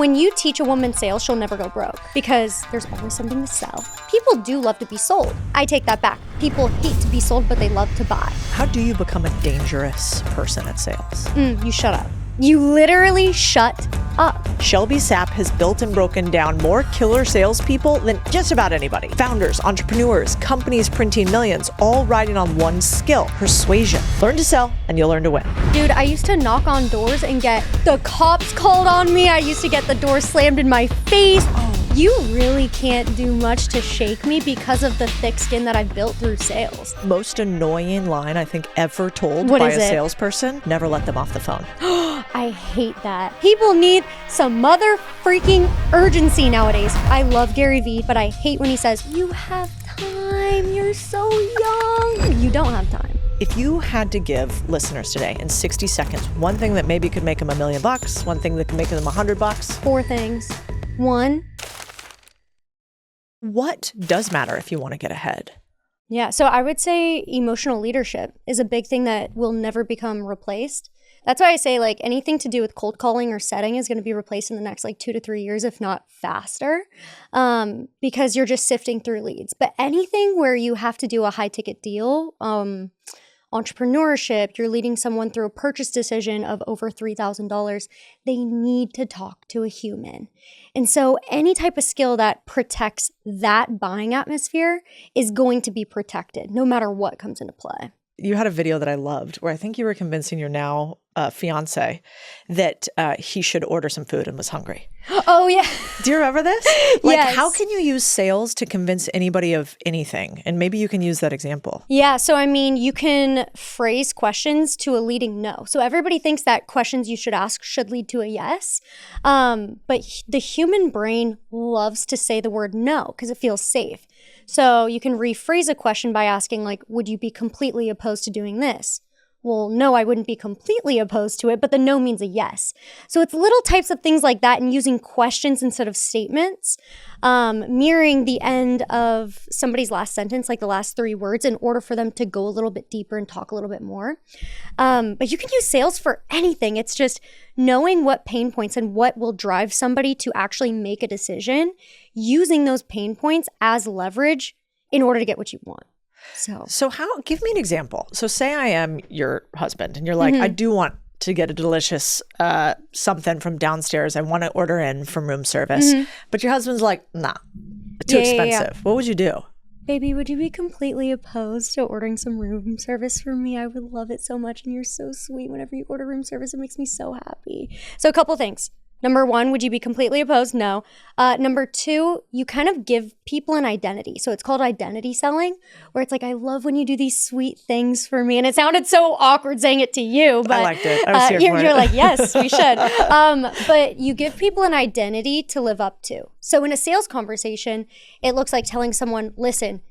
When you teach a woman sales, she'll never go broke because there's always something to sell. People do love to be sold. I take that back. People hate to be sold, but they love to buy. How do you become a dangerous person at sales? You shut up. You literally shut up. Shelby Sapp has built and broken down more killer salespeople than just about anybody. Founders, entrepreneurs, companies printing millions, all riding on one skill, persuasion. Learn to sell and you'll learn to win. Dude, I used to knock on doors and get the cops called on me. I used to get the door slammed in my face. You really can't do much to shake me because of the thick skin that I've built through sales. Most annoying line I think ever told What by is a it? salesperson, never let them off the phone. I hate that. People need some mother freaking urgency nowadays. I love Gary Vee, but I hate when he says, you have time, you're so young. You don't have time. If you had to give listeners today in 60 seconds, one thing that maybe could make them $1 million, one thing that could make them $100. 4 things. 1. What does matter if you want to get ahead? Yeah, so I would say emotional leadership is a big thing that will never become replaced. That's why I say like anything to do with cold calling or setting is going to be replaced in the next like 2 to 3 years, if not faster, because you're just sifting through leads. But anything where you have to do a high ticket deal, entrepreneurship, you're leading someone through a purchase decision of over $3,000, they need to talk to a human. And so any type of skill that protects that buying atmosphere is going to be protected no matter what comes into play. You had a video that I loved where I think you were convincing your now fiance that he should order some food and was hungry. Oh, yeah. Do you remember this? Like, Yes. How can you use sales to convince anybody of anything? And maybe you can use that example. Yeah. So, I mean, you can phrase questions to a leading no. So everybody thinks that questions you should ask should lead to a yes. But the human brain loves to say the word no because it feels safe. So you can rephrase a question by asking like, would you be completely opposed to doing this? Well, no, I wouldn't be completely opposed to it, but the no means a yes. So it's little types of things like that and using questions instead of statements, mirroring the end of somebody's last sentence, like the last 3 words, in order for them to go a little bit deeper and talk a little bit more. But you can use sales for anything. It's just knowing what pain points and what will drive somebody to actually make a decision, using those pain points as leverage in order to get what you want. So give me an example. So say I am your husband and you're like, I do want to get a delicious something from downstairs. I want to order in from room service. But your husband's like, nah, too expensive. What would you do? Baby, would you be completely opposed to ordering some room service for me? I would love it so much. And you're so sweet. Whenever you order room service, it makes me so happy. So a couple things. Number 1, would you be completely opposed? No. Number 2, you kind of give people an identity. So it's called identity selling, where it's like, I love when you do these sweet things for me. And it sounded so awkward saying it to you, but I liked it. I was here for it. You're like, yes, we should. But you give people an identity to live up to. So in a sales conversation, it looks like telling someone, listen,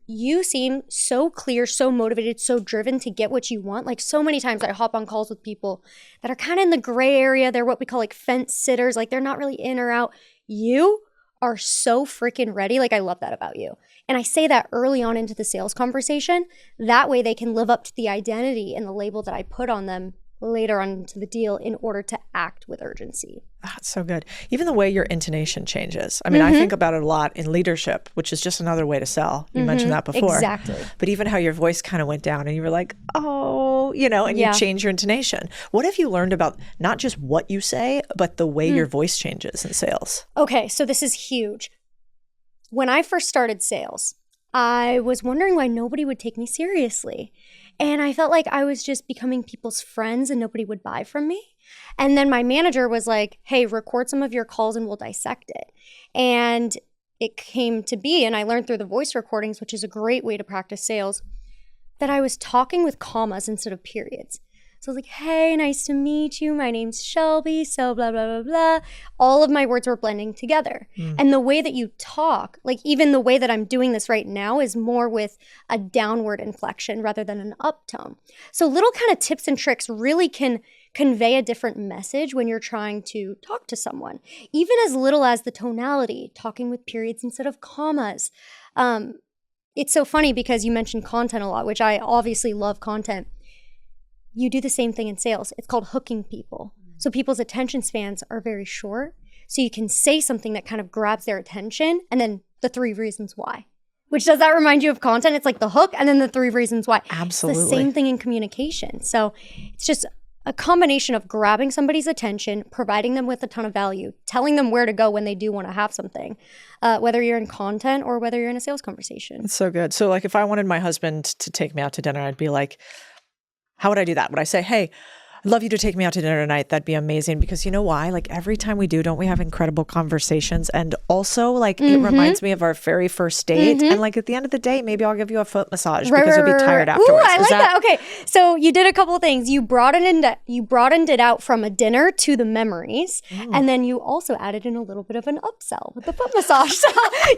you seem so clear, so motivated, so driven to get what you want. Like so many times I hop on calls with people that are kind of in the gray area. They're what we call like fence sitters. Like they're not really in or out. You are so freaking ready. Like I love that about you. And I say that early on into the sales conversation. That way they can live up to the identity and the label that I put on them later on into the deal in order to act with urgency. That's so good. Even the way your intonation changes. I mean, I think about it a lot in leadership, which is just another way to sell. You mentioned that before. Exactly. But even how your voice kind of went down and you were like, oh, and you change your intonation. What have you learned about not just what you say, but the way your voice changes in sales? Okay, so this is huge. When I first started sales, I was wondering why nobody would take me seriously. And I felt like I was just becoming people's friends and nobody would buy from me. And then my manager was like, hey, record some of your calls and we'll dissect it. And it came to be, and I learned through the voice recordings, which is a great way to practice sales, that I was talking with commas instead of periods. So I was like, hey, nice to meet you. My name's Shelby, so blah, blah, blah, blah. All of my words were blending together. And the way that you talk, like even the way that I'm doing this right now is more with a downward inflection rather than an up tone. So little kind of tips and tricks really can convey a different message when you're trying to talk to someone. Even as little as the tonality, talking with periods instead of commas. It's so funny because you mentioned content a lot, which I obviously love content. You do the same thing in sales. It's called hooking people. So people's attention spans are very short. So you can say something that kind of grabs their attention, and then the 3 reasons why. Which, does that remind you of content? It's like the hook and then the 3 reasons why. Absolutely. It's the same thing in communication. So it's just a combination of grabbing somebody's attention, providing them with a ton of value, telling them where to go when they do want to have something, whether you're in content or whether you're in a sales conversation. It's so good. So like if I wanted my husband to take me out to dinner, I'd be like, how would I do that? Would I say, hey, I'd love you to take me out to dinner tonight. That'd be amazing. Because you know why? Like every time we do, don't we have incredible conversations? And also like it reminds me of our very first date. And like at the end of the day, maybe I'll give you a foot massage because you'll be tired afterwards. Ooh, I like that. Okay. So you did a couple of things. You broadened it out from a dinner to the memories. And then you also added in a little bit of an upsell with the foot massage. So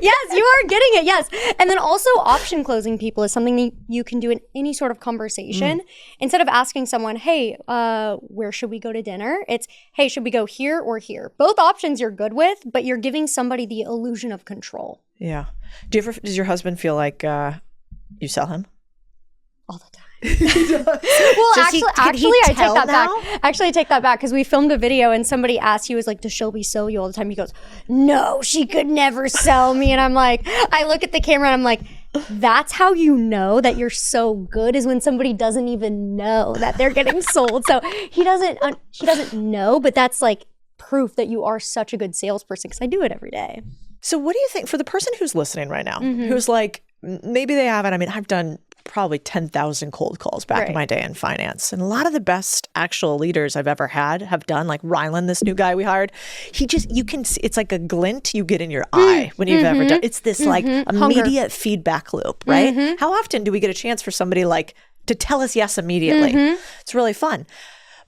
yes, you are getting it. Yes. And then also option closing people is something that you can do in any sort of conversation. Instead of asking someone, hey, where should we go to dinner? It's, hey, should we go here or here? Both options you're good with, but you're giving somebody the illusion of control. Yeah. Does your husband feel like you sell him? All the time. Well, actually, I take that back. Actually, I take that back because we filmed a video and somebody asked, he was like, does Shelby sell you all the time? He goes, no, she could never sell me. And I'm like, I look at the camera and I'm like, that's how you know that you're so good, is when somebody doesn't even know that they're getting sold. So she doesn't know, but that's like proof that you are such a good salesperson, because I do it every day. So what do you think for the person who's listening right now, who's like, maybe they haven't, I mean, I've done probably 10,000 cold calls back in my day in finance. And a lot of the best actual leaders I've ever had have done, like Rylan, this new guy we hired, you can see, it's like a glint you get in your eye when you've ever done, it's this like immediate feedback loop, right? How often do we get a chance for somebody like to tell us yes immediately? It's really fun.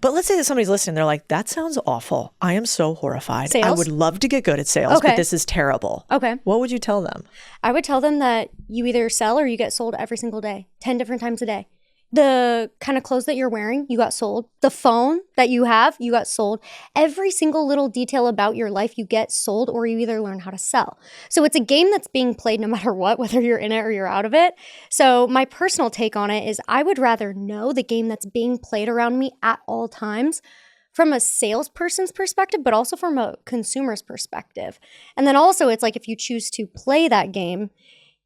But let's say that somebody's listening, they're like, that sounds awful. I am so horrified. Sales? I would love to get good at sales, but this is terrible. Okay. What would you tell them? I would tell them that you either sell or you get sold every single day, 10 different times a day. The kind of clothes that you're wearing, you got sold. The phone that you have, you got sold. Every single little detail about your life, you get sold, or you either learn how to sell. So it's a game that's being played no matter what, whether you're in it or you're out of it. So my personal take on it is I would rather know the game that's being played around me at all times from a salesperson's perspective, but also from a consumer's perspective. And then also it's like if you choose to play that game,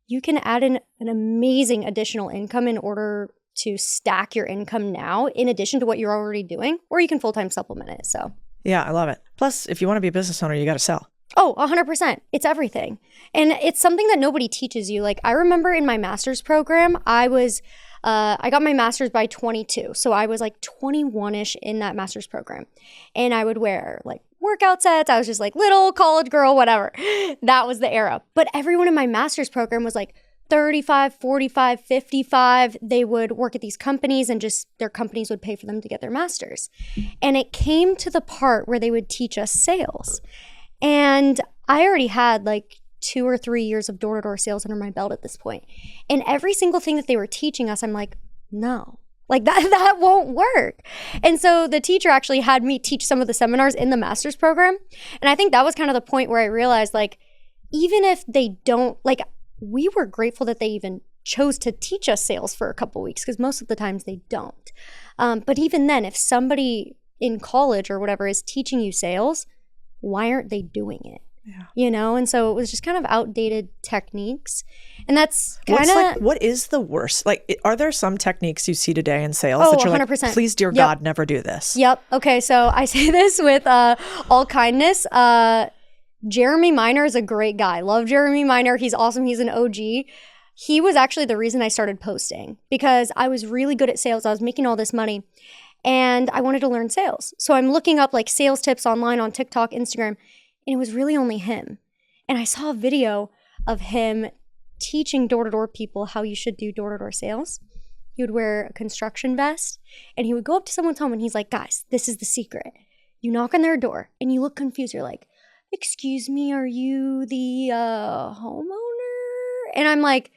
you can add in an amazing additional income in order to stack your income now in addition to what you're already doing, or you can full-time supplement it. So yeah, I love it. Plus, if you want to be a business owner, you got to sell. Oh, 100%. It's everything. And it's something that nobody teaches you. Like I remember in my master's program, I got my master's by 22. So I was like 21-ish in that master's program. And I would wear like workout sets. I was just like little college girl, whatever. That was the era. But everyone in my master's program was like 35, 45, 55. They would work at these companies and just their companies would pay for them to get their masters. And it came to the part where they would teach us sales. And I already had like 2 or 3 years of door-to-door sales under my belt at this point. And every single thing that they were teaching us, I'm like, no, like that won't work. And so the teacher actually had me teach some of the seminars in the master's program. And I think that was kind of the point where I realized, like, even if they don't, like, we were grateful that they even chose to teach us sales for a couple weeks, because most of the times they don't. But even then, if somebody in college or whatever is teaching you sales, why aren't they doing it? Yeah. You know? And so it was just kind of outdated techniques. And that's kind of... what is the worst? Like, are there some techniques you see today in sales that you're 100%. Like, please, dear God, never do this? Yep. Okay, so I say this with all kindness. Jeremy Miner is a great guy. Love Jeremy Miner. He's awesome. He's an OG. He was actually the reason I started posting, because I was really good at sales. I was making all this money and I wanted to learn sales. So I'm looking up like sales tips online on TikTok, Instagram, and it was really only him. And I saw a video of him teaching door-to-door people how you should do door-to-door sales. He would wear a construction vest and he would go up to someone's home and he's like, guys, this is the secret. You knock on their door and you look confused. You're like, excuse me, are you the homeowner? And I'm like,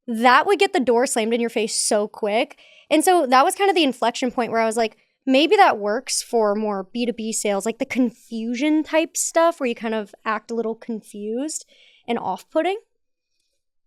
that would get the door slammed in your face so quick. And so that was kind of the inflection point where I was like, maybe that works for more B2B sales, like the confusion type stuff where you kind of act a little confused and off-putting.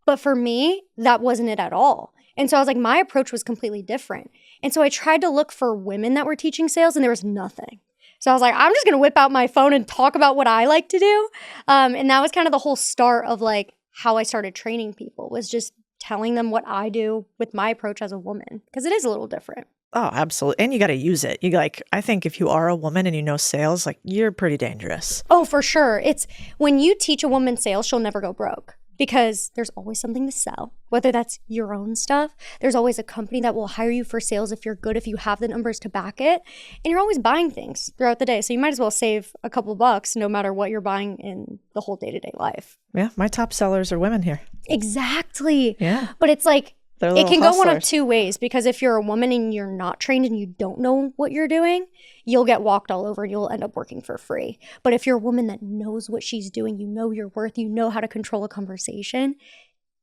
But for me, that wasn't it at all. And so I was like, my approach was completely different. And so I tried to look for women that were teaching sales and there was nothing. So I was like, I'm just going to whip out my phone and talk about what I like to do. And that was kind of the whole start of like how I started training people, was just telling them what I do with my approach as a woman, because it is a little different. Oh, absolutely. And you got to use it. You like, I think if you are a woman and you know sales, like you're pretty dangerous. Oh, for sure. It's when you teach a woman sales, she'll never go broke, because there's always something to sell, whether that's your own stuff. There's always a company that will hire you for sales if you're good, if you have the numbers to back it. And you're always buying things throughout the day. So you might as well save a couple bucks no matter what you're buying in the whole day-to-day life. Yeah. My top sellers are women here. Exactly. Yeah. But it's like, They're it can little go one of hustlers. two ways, because if you're a woman and you're not trained and you don't know what you're doing, you'll get walked all over and you'll end up working for free. But if you're a woman that knows what she's doing, you know your worth, you know how to control a conversation,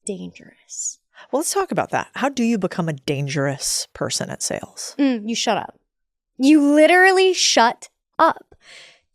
dangerous. Well, let's talk about that. How do you become a dangerous person at sales? You shut up. You literally shut up.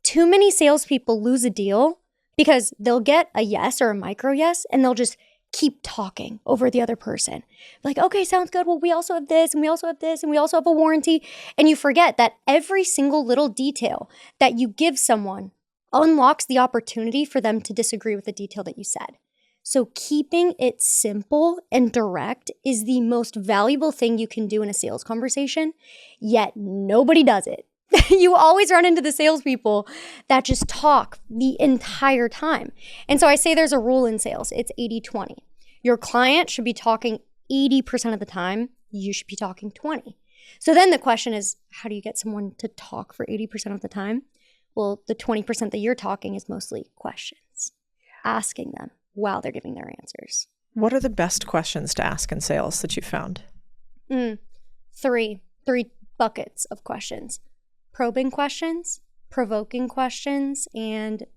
Too many salespeople lose a deal because they'll get a yes or a micro yes, and they'll just keep talking over the other person. Like, okay, sounds good. Well, we also have this, and we also have this, and we also have a warranty. And you forget that every single little detail that you give someone unlocks the opportunity for them to disagree with the detail that you said. So keeping it simple and direct is the most valuable thing you can do in a sales conversation, yet nobody does it. You always run into the salespeople that just talk the entire time. And so I say there's a rule in sales. It's 80-20. Your client should be talking 80% of the time. You should be talking 20. So then the question is, how do you get someone to talk for 80% of the time? Well, the 20% that you're talking is mostly questions, asking them while they're giving their answers. What are the best questions to ask in sales that you found? Three buckets of questions. Probing questions, provoking questions, and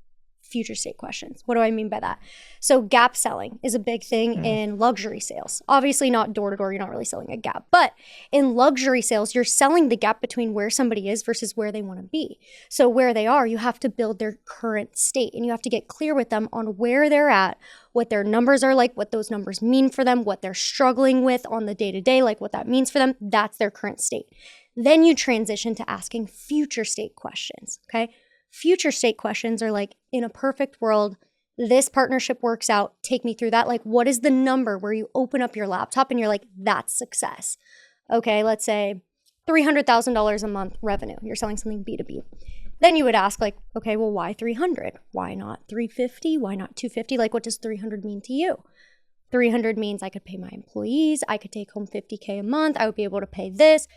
future state questions. What do I mean by that? So gap selling is a big thing in luxury sales. Obviously not door to door, you're not really selling a gap. But in luxury sales, you're selling the gap between where somebody is versus where they want to be. So where they are, you have to build their current state, and you have to get clear with them on where they're at, what their numbers are like, what those numbers mean for them, what they're struggling with on the day-to-day, like what that means for them. That's their current state. Then you transition to asking future state questions, okay? Future state questions are like, in a perfect world, this partnership works out, take me through that. Like, what is the number where you open up your laptop and you're like, that's success? Okay, let's say $300,000 a month revenue. You're selling something B2B. Then you would ask like, okay, well, why 300? Why not 350? Why not 250? Like, what does 300 mean to you? 300 means I could pay my employees. I could take home $50K a month. I would be able to pay this.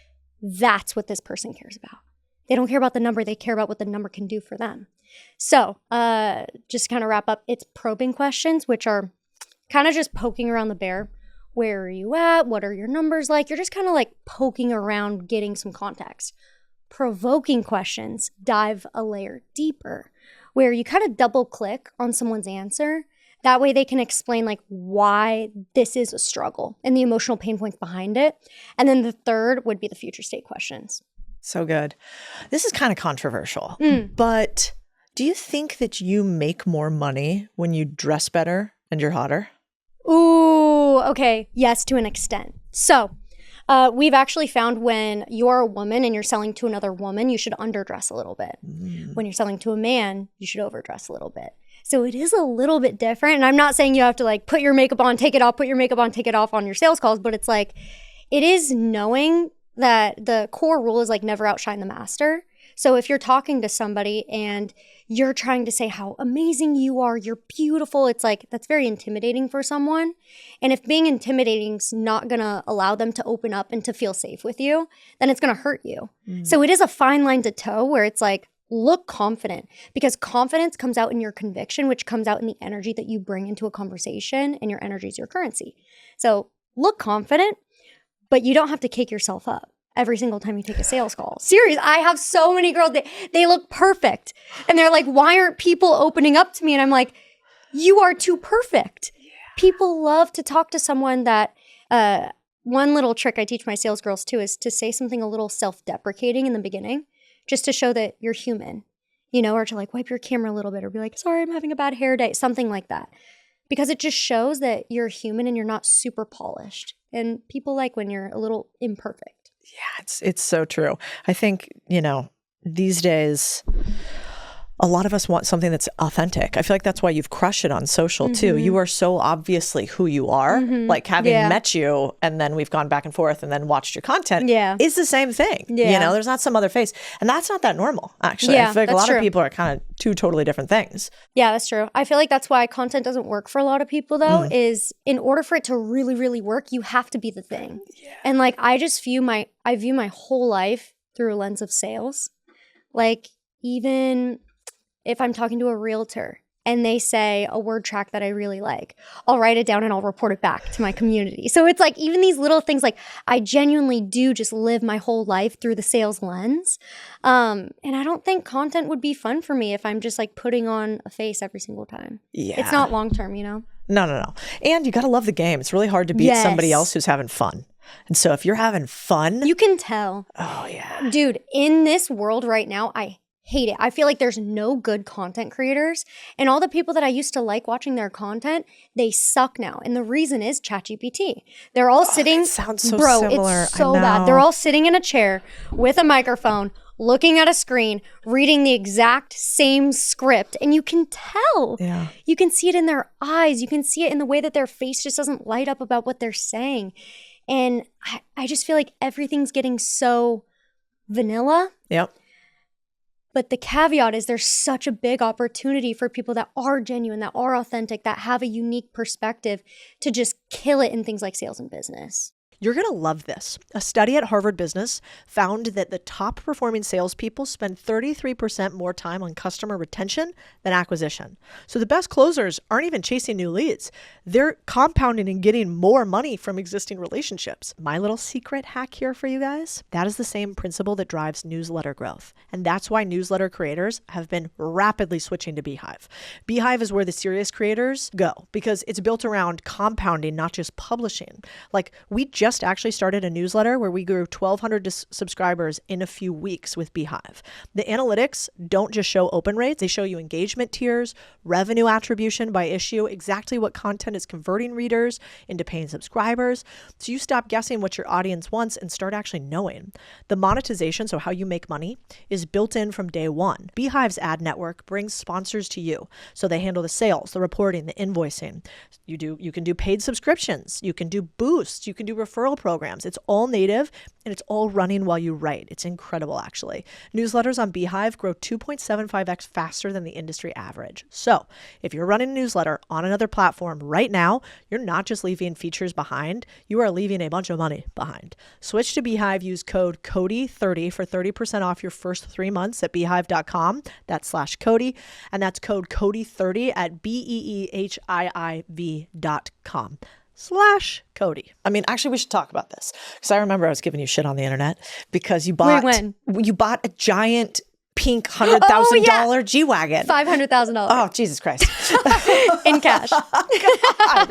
That's what this person cares about. They don't care about the number. They care about what the number can do for them. So just to kind of wrap up, it's probing questions, which are kind of just poking around the bear. Where are you at? What are your numbers like? You're just kind of like poking around, getting some context. Provoking questions dive a layer deeper, where you kind of double click on someone's answer. That way they can explain like why this is a struggle and the emotional pain points behind it. And then the third would be the future state questions. So good. This is kind of controversial, but do you think that you make more money when you dress better and you're hotter? Ooh, okay. Yes, to an extent. So we've actually found when you're a woman and you're selling to another woman, you should underdress a little bit. When you're selling to a man, you should overdress a little bit. So it is a little bit different. And I'm not saying you have to like put your makeup on, take it off, put your makeup on, take it off on your sales calls, but it's like, it is knowing that the core rule is like never outshine the master. So if you're talking to somebody and you're trying to say how amazing you are, you're beautiful, it's like, that's very intimidating for someone. And if being intimidating is not going to allow them to open up and to feel safe with you, then it's going to hurt you. So it is a fine line to toe where it's like, look confident, because confidence comes out in your conviction, which comes out in the energy that you bring into a conversation, and your energy is your currency. So look confident, but you don't have to cake yourself up every single time you take a sales call. Serious. I have so many girls, they look perfect. And they're like, why aren't people opening up to me? And I'm like, you are too perfect. Yeah. People love to talk to someone that, one little trick I teach my sales girls too is to say something a little self-deprecating in the beginning, just to show that you're human, you know, or to like wipe your camera a little bit or be like, sorry, I'm having a bad hair day, something like that. Because it just shows that you're human and you're not super polished. And people like when you're a little imperfect. Yeah, it's so true. I think, you know, these days, a lot of us want something that's authentic. I feel like that's why you've crushed it on social too. You are so obviously who you are. Like having met you and then we've gone back and forth and then watched your content is the same thing. You know, there's not some other face. And that's not that normal, actually. I feel like a lot of people are kind of two totally different things. Yeah, that's true. I feel like that's why content doesn't work for a lot of people though, is in order for it to really, really work, you have to be the thing. And like, I view my whole life through a lens of sales. Like even if I'm talking to a realtor and they say a word track that I really like, I'll write it down and I'll report it back to my community. So it's like even these little things, like I genuinely do just live my whole life through the sales lens. And I don't think content would be fun for me if I'm just like putting on a face every single time. Yeah. It's not long-term, you know? No. And you got to love the game. It's really hard to beat somebody else who's having fun. And so if you're having fun. You can tell. Oh, yeah. Dude, in this world right now, I hate it. I feel like there's no good content creators, and all the people that I used to like watching their content, they suck now. And the reason is ChatGPT. They're all sitting. Sounds so similar. It's so bad. They're all sitting in a chair with a microphone, looking at a screen, reading the exact same script, and you can tell. Yeah. You can see it in their eyes. You can see it in the way that their face just doesn't light up about what they're saying. And I just feel like everything's getting so vanilla. Yep. But the caveat is there's such a big opportunity for people that are genuine, that are authentic, that have a unique perspective to just kill it in things like sales and business. You're going to love this. A study at Harvard Business found that the top performing salespeople spend 33% more time on customer retention than acquisition. So the best closers aren't even chasing new leads. They're compounding and getting more money from existing relationships. My little secret hack here for you guys, that is the same principle that drives newsletter growth. And that's why newsletter creators have been rapidly switching to Beehive. Beehive is where the serious creators go because it's built around compounding, not just publishing. Like we just actually started a newsletter where we grew 1,200 subscribers in a few weeks with Beehive. The analytics don't just show open rates, they show you engagement tiers, revenue attribution by issue, exactly what content is converting readers into paying subscribers. So you stop guessing what your audience wants and start actually knowing. The monetization, so how you make money, is built in from day one. Beehive's ad network brings sponsors to you. So they handle the sales, the reporting, the invoicing. You can do paid subscriptions, you can do boosts, you can do referral programs. It's all native and it's all running while you write. It's incredible, actually. Newsletters on Beehive grow 2.75x faster than the industry average. So if you're running a newsletter on another platform right now, you're not just leaving features behind, you are leaving a bunch of money behind. Switch to Beehive, use code CODY30 for 30% off your first 3 months at beehive.com. That's /Cody. And that's code CODY30 at BEEHIIV.com. /Cody. I mean, actually, we should talk about this because I remember I was giving you shit on the internet because you bought a giant pink $100,000 G-Wagon. $500,000. Oh, Jesus Christ. In cash. God.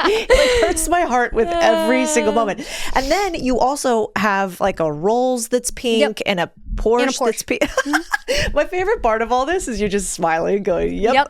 It hurts my heart with every single moment. And then you also have like a Rolls that's pink and a Porsche that's pink. My favorite part of all this is you're just smiling going, yep.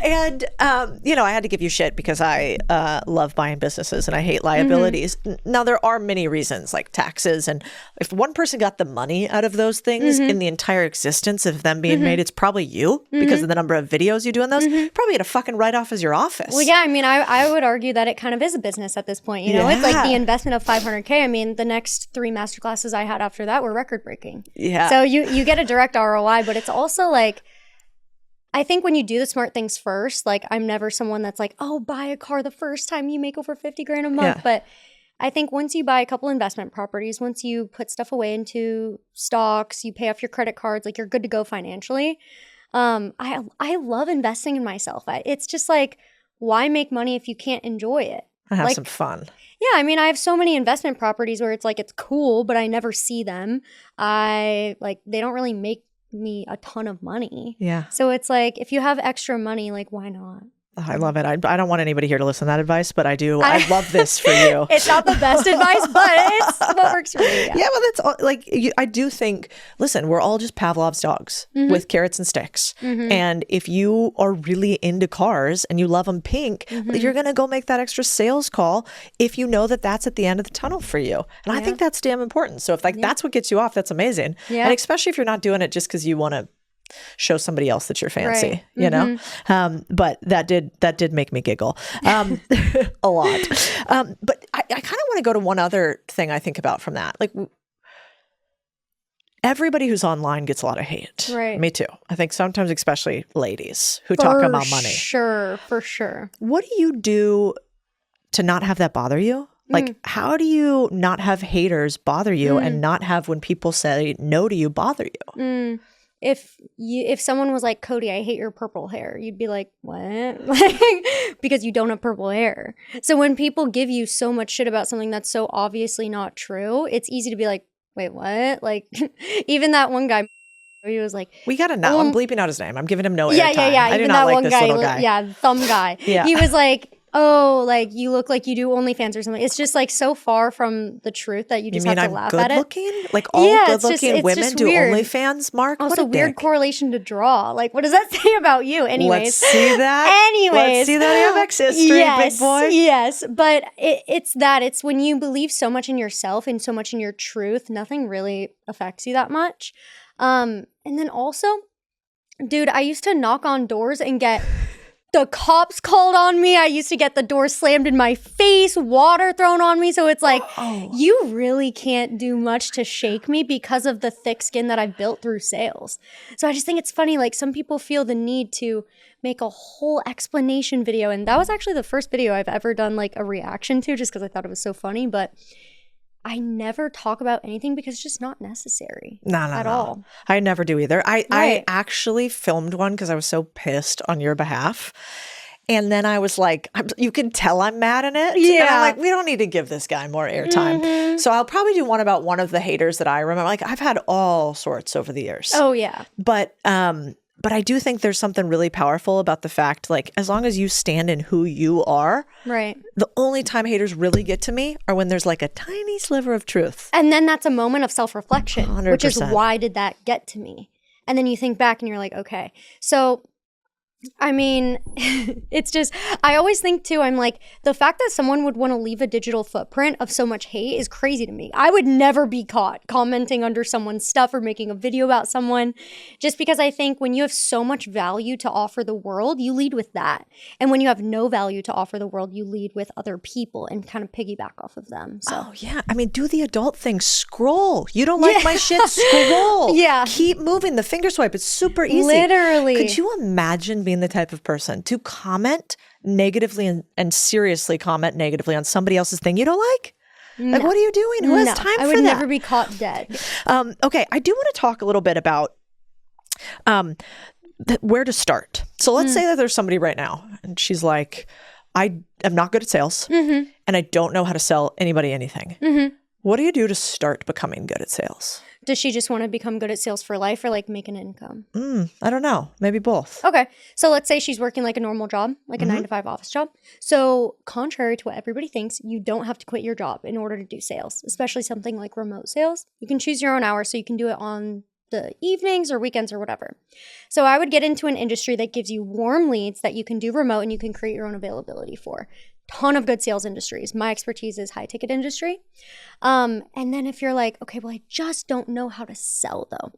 And, I had to give you shit because I love buying businesses and I hate liabilities. Now, there are many reasons like taxes. And if one person got the money out of those things in the entire existence of them being made, it's probably you because of the number of videos you do in those. Probably get a fucking write-off as your office. Well, yeah, I mean, I would argue that it kind of is a business at this point. You know, it's like the investment of $500K. I mean, the next 3 masterclasses I had after that were record-breaking. Yeah. So you get a direct ROI, but it's also like, I think when you do the smart things first, like I'm never someone that's like, oh, buy a car the first time you make over 50 grand a month. But I think once you buy a couple investment properties, once you put stuff away into stocks, you pay off your credit cards, like you're good to go financially. I love investing in myself. It's just like, why make money if you can't enjoy it? Have some fun. Yeah, I mean, I have so many investment properties where it's like, it's cool, but I never see them. They don't really make me a ton of money. Yeah. So it's like, if you have extra money, like, why not? I love it. I don't want anybody here to listen to that advice, but I do. I love this for you. It's not the best advice, but it's what works for me. Yeah, well, that's all, like, I do think, listen, we're all just Pavlov's dogs with carrots and sticks. And if you are really into cars and you love them pink, you're going to go make that extra sales call if you know that that's at the end of the tunnel for you. And I think that's damn important. So if that's what gets you off, that's amazing. Yeah. And especially if you're not doing it just because you want to show somebody else that you're fancy, you know? But that did make me giggle a lot. But I kind of want to go to one other thing I think about from that. Like, everybody who's online gets a lot of hate. Right. Me too. I think sometimes, especially ladies who talk about money. For sure. What do you do to not have that bother you? Like, how do you not have haters bother you and not have when people say no to you bother you? If someone was like, Cody, I hate your purple hair, you'd be like, what? Like, because you don't have purple hair. So when people give you so much shit about something that's so obviously not true, it's easy to be like, wait, what? Like, even that one guy, he was like, we got to know. I'm bleeping out his name. I'm giving him no airtime. Yeah. I do even not that like one this guy, little guy. Yeah, thumb guy. Yeah. He was like, oh, like, you look like you do OnlyFans or something. It's just like so far from the truth that you just have to laugh at it. Good-looking? Like, all good-looking women do OnlyFans, Mark? Also, what a weird dick. correlation to draw. Like, what does that say about you? Anyways. Let's see that. Let's see that Amex history, big boy. Yes, but it's when you believe so much in yourself and so much in your truth, nothing really affects you that much. And then also, dude, I used to knock on doors and get the cops called on me. I used to get the door slammed in my face, water thrown on me. So it's like, you really can't do much to shake me because of the thick skin that I've built through sales. So I just think it's funny. Like, some people feel the need to make a whole explanation video. And that was actually the first video I've ever done like a reaction to, just because I thought it was so funny. But I never talk about anything because it's just not necessary at all. I never do either. I actually filmed one because I was so pissed on your behalf. And then I was like, you can tell I'm mad in it. Yeah. And I'm like, we don't need to give this guy more airtime. So I'll probably do one about one of the haters that I remember. Like, I've had all sorts over the years. Oh, yeah. But I do think there's something really powerful about the fact, like, as long as you stand in who you are, right? The only time haters really get to me are when there's like a tiny sliver of truth. And then that's a moment of self-reflection, 100%. Which is, why did that get to me? And then you think back and you're like, okay. So, I mean, it's just, I always think too, I'm like, the fact that someone would want to leave a digital footprint of so much hate is crazy to me. I would never be caught commenting under someone's stuff or making a video about someone, just because I think when you have so much value to offer the world, you lead with that. And when you have no value to offer the world, you lead with other people and kind of piggyback off of them. So. Oh, yeah. I mean, do the adult thing. Scroll. You don't like my shit? Scroll. Yeah. Keep moving. The finger swipe. It's super easy. Literally. Could you imagine being the type of person to comment negatively and seriously comment negatively on somebody else's thing you don't like? No. Like, what are you doing? Who has time for that? I would never be caught dead. Okay, I do want to talk a little bit about where to start. So let's say that there's somebody right now and she's like, I am not good at sales and I don't know how to sell anybody anything. What do you do to start becoming good at sales? Does she just want to become good at sales for life or like make an income? I don't know. Maybe both. Okay. So let's say she's working like a normal job, like a 9-to-5 office job. So contrary to what everybody thinks, you don't have to quit your job in order to do sales, especially something like remote sales. You can choose your own hours, so you can do it on the evenings or weekends or whatever. So I would get into an industry that gives you warm leads that you can do remote and you can create your own availability for. Ton of good sales industries. My expertise is high ticket industry. And then if you're like, okay, well, I just don't know how to sell though,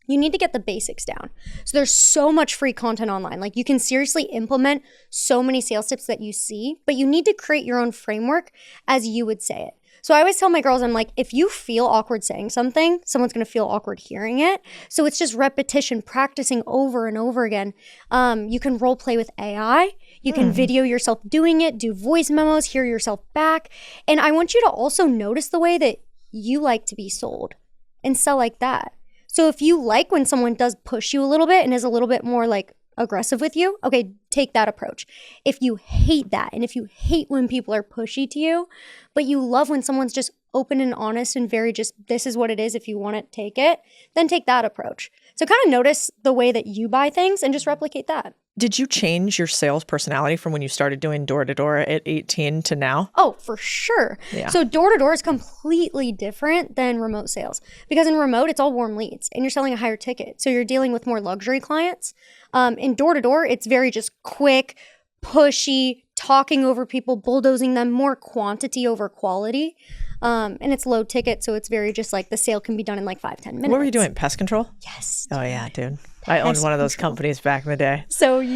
you need to get the basics down. So there's so much free content online. Like, you can seriously implement so many sales tips that you see, but you need to create your own framework as you would say it. So I always tell my girls, I'm like, if you feel awkward saying something, someone's going to feel awkward hearing it. So it's just repetition, practicing over and over again. You can role play with AI. You can video yourself doing it, do voice memos, hear yourself back. And I want you to also notice the way that you like to be sold and sell like that. So if you like when someone does push you a little bit and is a little bit more like aggressive with you, okay, take that approach. If you hate that, and if you hate when people are pushy to you, but you love when someone's just open and honest and very just, this is what it is, if you want it, take it, then take that approach. So kind of notice the way that you buy things and just replicate that. Did you change your sales personality from when you started doing door-to-door at 18 to now? Oh, for sure. Yeah. So door-to-door is completely different than remote sales because in remote, it's all warm leads and you're selling a higher ticket. So you're dealing with more luxury clients. In door-to-door, it's very just quick, pushy, talking over people, bulldozing them, more quantity over quality. And it's low ticket, so it's very just like the sale can be done in like 5-10 minutes. What were you doing? Pest control? Yes. Oh, yeah, dude. I owned one of those companies back in the day. So did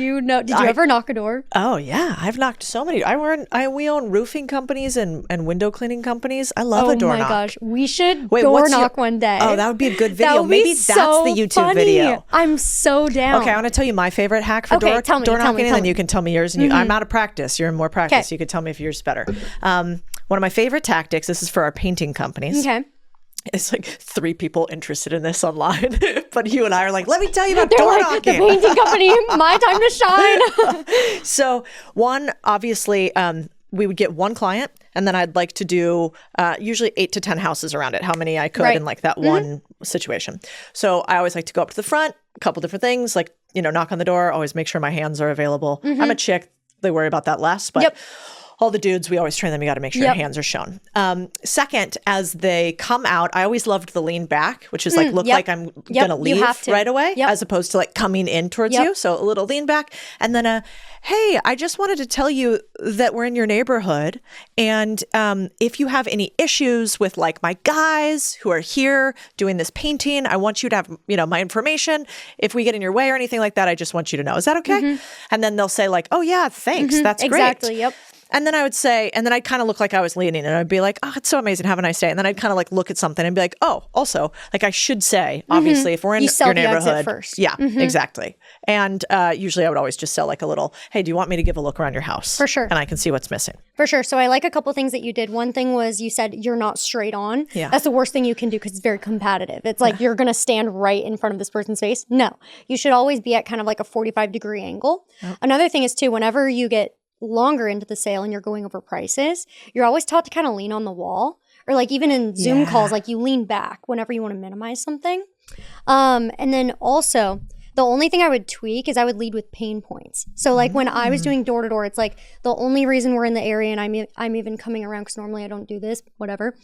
you ever knock a door? Oh, yeah. I've knocked so many. We own roofing companies and window cleaning companies. I love a door knock. Oh, my gosh. We should door knock one day. Oh, that would be a good video. That would Maybe be that's so the YouTube funny. video. I'm so down. Okay, I want to tell you my favorite hack for door knocking, and then you can tell me yours. And I'm out of practice. You're in more practice. You could tell me if yours is better. One of my favorite tactics, this is for our painting companies. Okay. It's like 3 people interested in this online, but you and I are like, let me tell you about door knocking. The painting company, my time to shine. So one, obviously, we would get one client, and then I'd like to do usually 8 to 10 houses around it, how many I could in like that one situation. So I always like to go up to the front, a couple different things, like, knock on the door, always make sure my hands are available. I'm a chick. They worry about that less, but all the dudes, we always train them, you got to make sure your hands are shown. Second, as they come out, I always loved the lean back, which is like look like I'm going to leave right away, as opposed to like coming in towards you. So a little lean back. And then hey, I just wanted to tell you that we're in your neighborhood. And if you have any issues with like my guys who are here doing this painting, I want you to have, my information. If we get in your way or anything like that, I just want you to know. Is that okay? And then they'll say like, oh yeah, thanks. That's great. Exactly. Yep. And then I would say, and then I'd kind of look like I was leaning and I'd be like, oh, it's so amazing. Have a nice day. And then I'd kind of like look at something and be like, oh, also, like I should say, obviously, if we're in your neighborhood. First. Yeah, exactly. And usually I would always just sell like a little, hey, do you want me to give a look around your house? For sure. And I can see what's missing. For sure. So I like a couple things that you did. One thing was you said you're not straight on. Yeah. That's the worst thing you can do because it's very competitive. It's like you're going to stand right in front of this person's face. No, you should always be at kind of like a 45-degree angle. Oh. Another thing is too, whenever you get longer into the sale and you're going over prices, you're always taught to kind of lean on the wall, or like even in Zoom calls, like you lean back whenever you want to minimize something. And then also the only thing I would tweak is I would lead with pain points. So like when I was doing door to door, it's like the only reason we're in the area and I'm even coming around because normally I don't do this, whatever.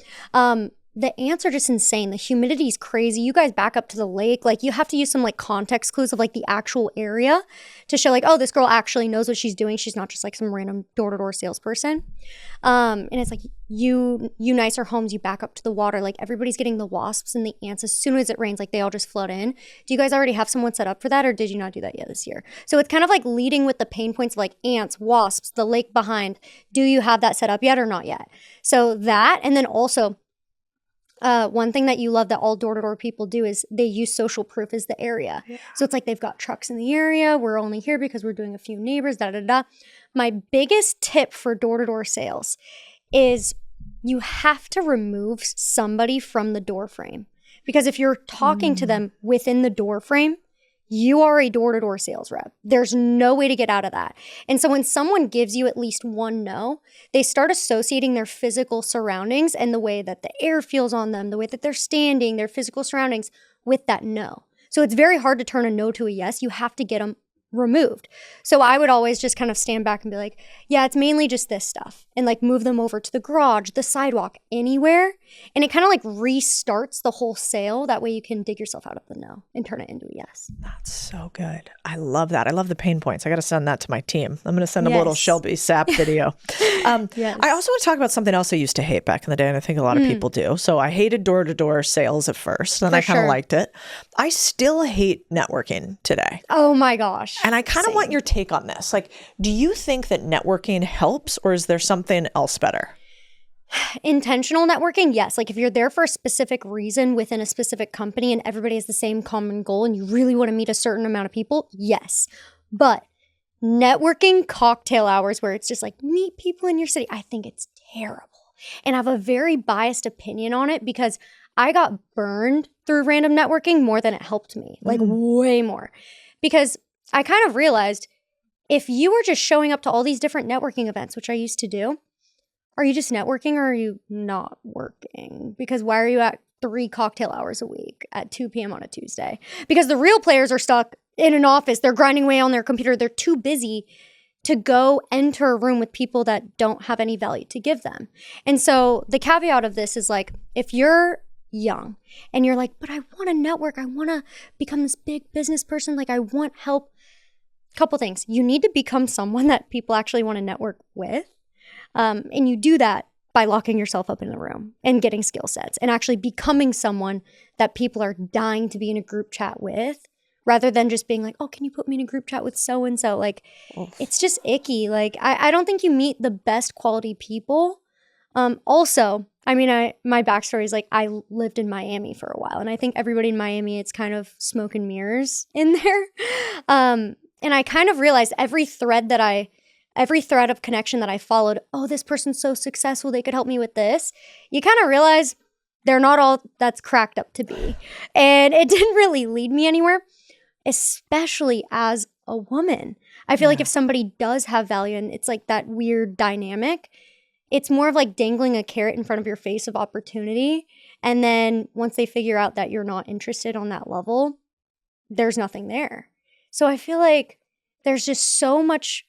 The ants are just insane. The humidity is crazy. You guys back up to the lake. Like you have to use some like context clues of like the actual area to show like, oh, this girl actually knows what she's doing. She's not just like some random door-to-door salesperson. And it's like you nicer homes, you back up to the water. Like everybody's getting the wasps and the ants as soon as it rains, like they all just flood in. Do you guys already have someone set up for that or did you not do that yet this year? So it's kind of like leading with the pain points of like ants, wasps, the lake behind. Do you have that set up yet or not yet? So that, and then also, one thing that you love that all door-to-door people do is they use social proof as the area. Yeah. So it's like they've got trucks in the area. We're only here because we're doing a few neighbors, da-da-da. My biggest tip for door-to-door sales is you have to remove somebody from the door frame. Because if you're talking to them within the door frame, you are a door-to-door sales rep. There's no way to get out of that. And so when someone gives you at least one no, they start associating their physical surroundings and the way that the air feels on them, the way that they're standing, their physical surroundings with that no. So it's very hard to turn a no to a yes. You have to get them removed. So I would always just kind of stand back and be like, yeah, it's mainly just this stuff, and like move them over to the garage, the sidewalk, anywhere. And it kind of like restarts the whole sale. That way you can dig yourself out of the no and turn it into a yes. That's so good. I love that. I love the pain points. I got to send that to my team. I'm going to send them a little Shelby Sapp video. Yes. I also want to talk about something else I used to hate back in the day, and I think a lot of people do. So I hated door-to-door sales at first, and I kind of liked it. I still hate networking today. Oh my gosh. And I kind of want your take on this. Like, do you think that networking helps, or is there something else better? Intentional networking, yes. Like if you're there for a specific reason within a specific company and everybody has the same common goal and you really want to meet a certain amount of people, yes. But networking cocktail hours where it's just like meet people in your city, I think it's terrible. And I have a very biased opinion on it because I got burned through random networking more than it helped me, like way more. Because I kind of realized if you were just showing up to all these different networking events, which I used to do, are you just networking or are you not working? Because why are you at 3 cocktail hours a week at 2 p.m. on a Tuesday? Because the real players are stuck in an office. They're grinding away on their computer. They're too busy to go enter a room with people that don't have any value to give them. And so the caveat of this is like, if you're young and you're like, but I want to network, I want to become this big business person, like I want help. Couple things. You need to become someone that people actually want to network with. And you do that by locking yourself up in a room and getting skill sets and actually becoming someone that people are dying to be in a group chat with, rather than just being like, oh, can you put me in a group chat with so-and-so? Like, it's just icky. Like, I don't think you meet the best quality people. Also, I mean, my backstory is like, I lived in Miami for a while. And I think everybody in Miami, it's kind of smoke and mirrors in there. And I kind of realized every thread of connection that I followed, oh, this person's so successful, they could help me with this. You kind of realize they're not all that's cracked up to be. And it didn't really lead me anywhere, especially as a woman. I feel like if somebody does have value and it's like that weird dynamic, it's more of like dangling a carrot in front of your face of opportunity. And then once they figure out that you're not interested on that level, there's nothing there. So I feel like there's just so much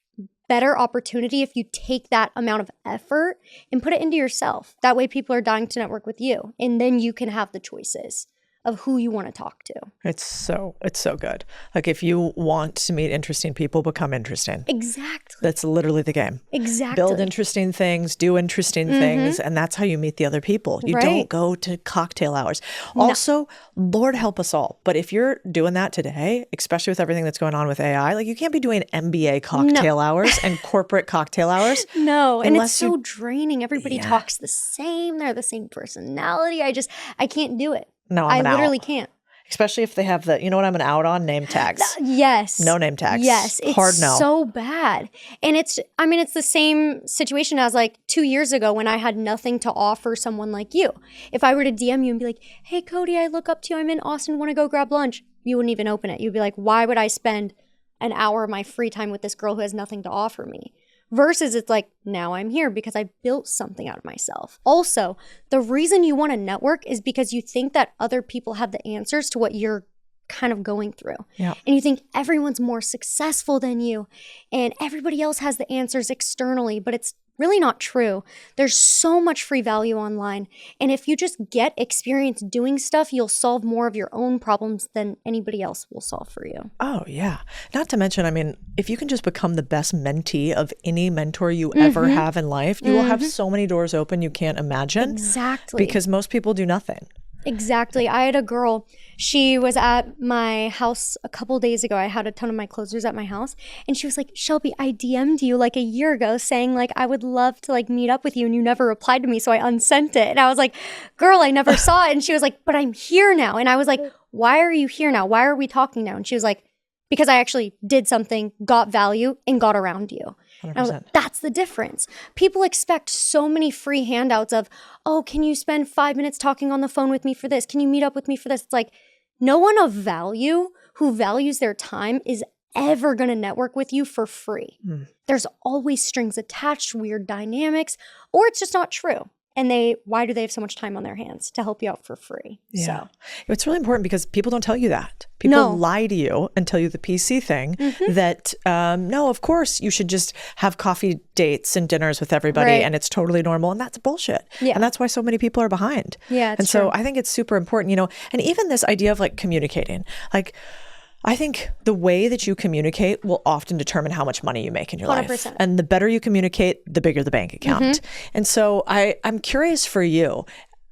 better opportunity if you take that amount of effort and put it into yourself. That way people are dying to network with you. And then you can have the choices of who you want to talk to. It's so good. Like if you want to meet interesting people, become interesting. Exactly. That's literally the game. Exactly. Build interesting things, do interesting things, and that's how you meet the other people. You don't go to cocktail hours. Also, Lord help us all. But if you're doing that today, especially with everything that's going on with AI, like you can't be doing MBA cocktail hours and corporate cocktail hours. No, and it's so draining. Everybody talks the same. They're the same personality. I can't do it. No, I literally can't. Especially if they have you know what I'm an out on? Name tags. Yes. No name tags. Yes. It's hard no. So bad. And it's the same situation as like 2 years ago when I had nothing to offer someone like you. If I were to DM you and be like, hey, Cody, I look up to you. I'm in Austin. Want to go grab lunch? You wouldn't even open it. You'd be like, why would I spend an hour of my free time with this girl who has nothing to offer me? Versus it's like, now I'm here because I built something out of myself. Also, the reason you want to network is because you think that other people have the answers to what you're kind of going through. Yeah. And you think everyone's more successful than you and everybody else has the answers externally, but it's really not true. There's so much free value online. And if you just get experience doing stuff, you'll solve more of your own problems than anybody else will solve for you. Oh, yeah. Not to mention, I mean, if you can just become the best mentee of any mentor you ever have in life, you will have so many doors open you can't imagine. Exactly. Because most people do nothing. Exactly. I had a girl, she was at my house a couple days ago. I had a ton of my closers at my house. And she was like, Shelby, I DM'd you like a year ago saying like, I would love to like meet up with you. And you never replied to me. So I unsent it. And I was like, girl, I never saw it. And she was like, but I'm here now. And I was like, why are you here now? Why are we talking now? And she was like, because I actually did something, got value, and got around you. And I was like, that's the difference. People expect so many free handouts of, oh, can you spend 5 minutes talking on the phone with me for this? Can you meet up with me for this? It's like, no one of value who values their time is ever going to network with you for free. There's always strings attached, weird dynamics, or it's just not true. And why do they have so much time on their hands to help you out for free? Yeah. So it's really important because people don't tell you that. People lie to you and tell you the PC thing that, no, of course you should just have coffee dates and dinners with everybody and it's totally normal. And that's bullshit. Yeah. And that's why so many people are behind. Yeah, and so I think it's super important, you know, and even this idea of like communicating, like, I think the way that you communicate will often determine how much money you make in your 100%. life. And the better you communicate, the bigger the bank account. And so I'm curious for you.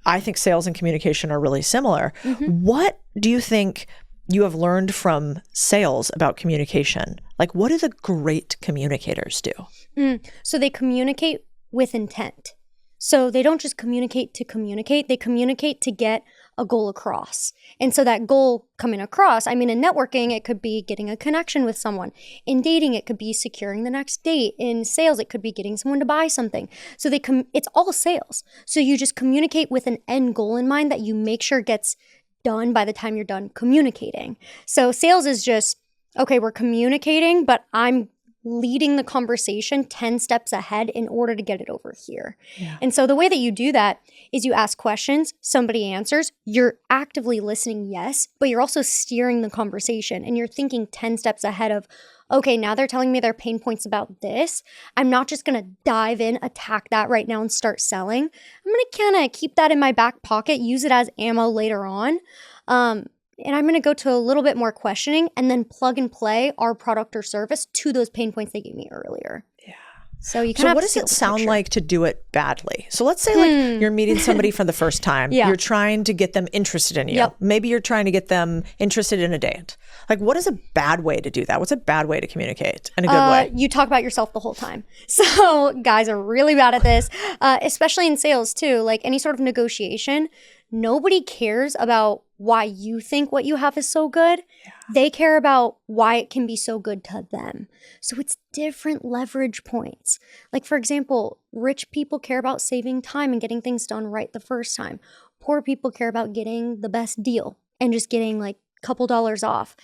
I think sales and communication are really similar. What do you think you have learned from sales about communication? Like, what do the great communicators do? So they communicate with intent. So they don't just communicate to communicate, they communicate to get a goal across. And so that goal coming across, I mean, in networking, it could be getting a connection with someone. In dating, it could be securing the next date. In sales, it could be getting someone to buy something. So it's all sales. So you just communicate with an end goal in mind that you make sure gets done by the time you're done communicating. So sales is just, okay, we're communicating, but I'm leading the conversation 10 steps ahead in order to get it over here. Yeah. And so the way that you do that is you ask questions, somebody answers, you're actively listening, yes, but you're also steering the conversation and you're thinking 10 steps ahead of, okay, now they're telling me their pain points about this. I'm not just going to dive in, attack that right now and start selling. I'm going to kind of keep that in my back pocket, use it as ammo later on. And I'm going to go to a little bit more questioning and then plug and play our product or service to those pain points they gave me earlier. Yeah. So you kind So of what does it sound like to do it badly? So let's say like you're meeting somebody for the first time. Yeah. You're trying to get them interested in you. Yep. Maybe you're trying to get them interested in a date. Like what is a bad way to do that? What's a bad way to communicate in a good way? You talk about yourself the whole time. So guys are really bad at this, especially in sales too. Like any sort of negotiation, nobody cares about why you think what you have is so good. Yeah. They care about why it can be so good to them. So it's different leverage points. Like for example, rich people care about saving time and getting things done right the first time. Poor people care about getting the best deal and just getting like a couple dollars off.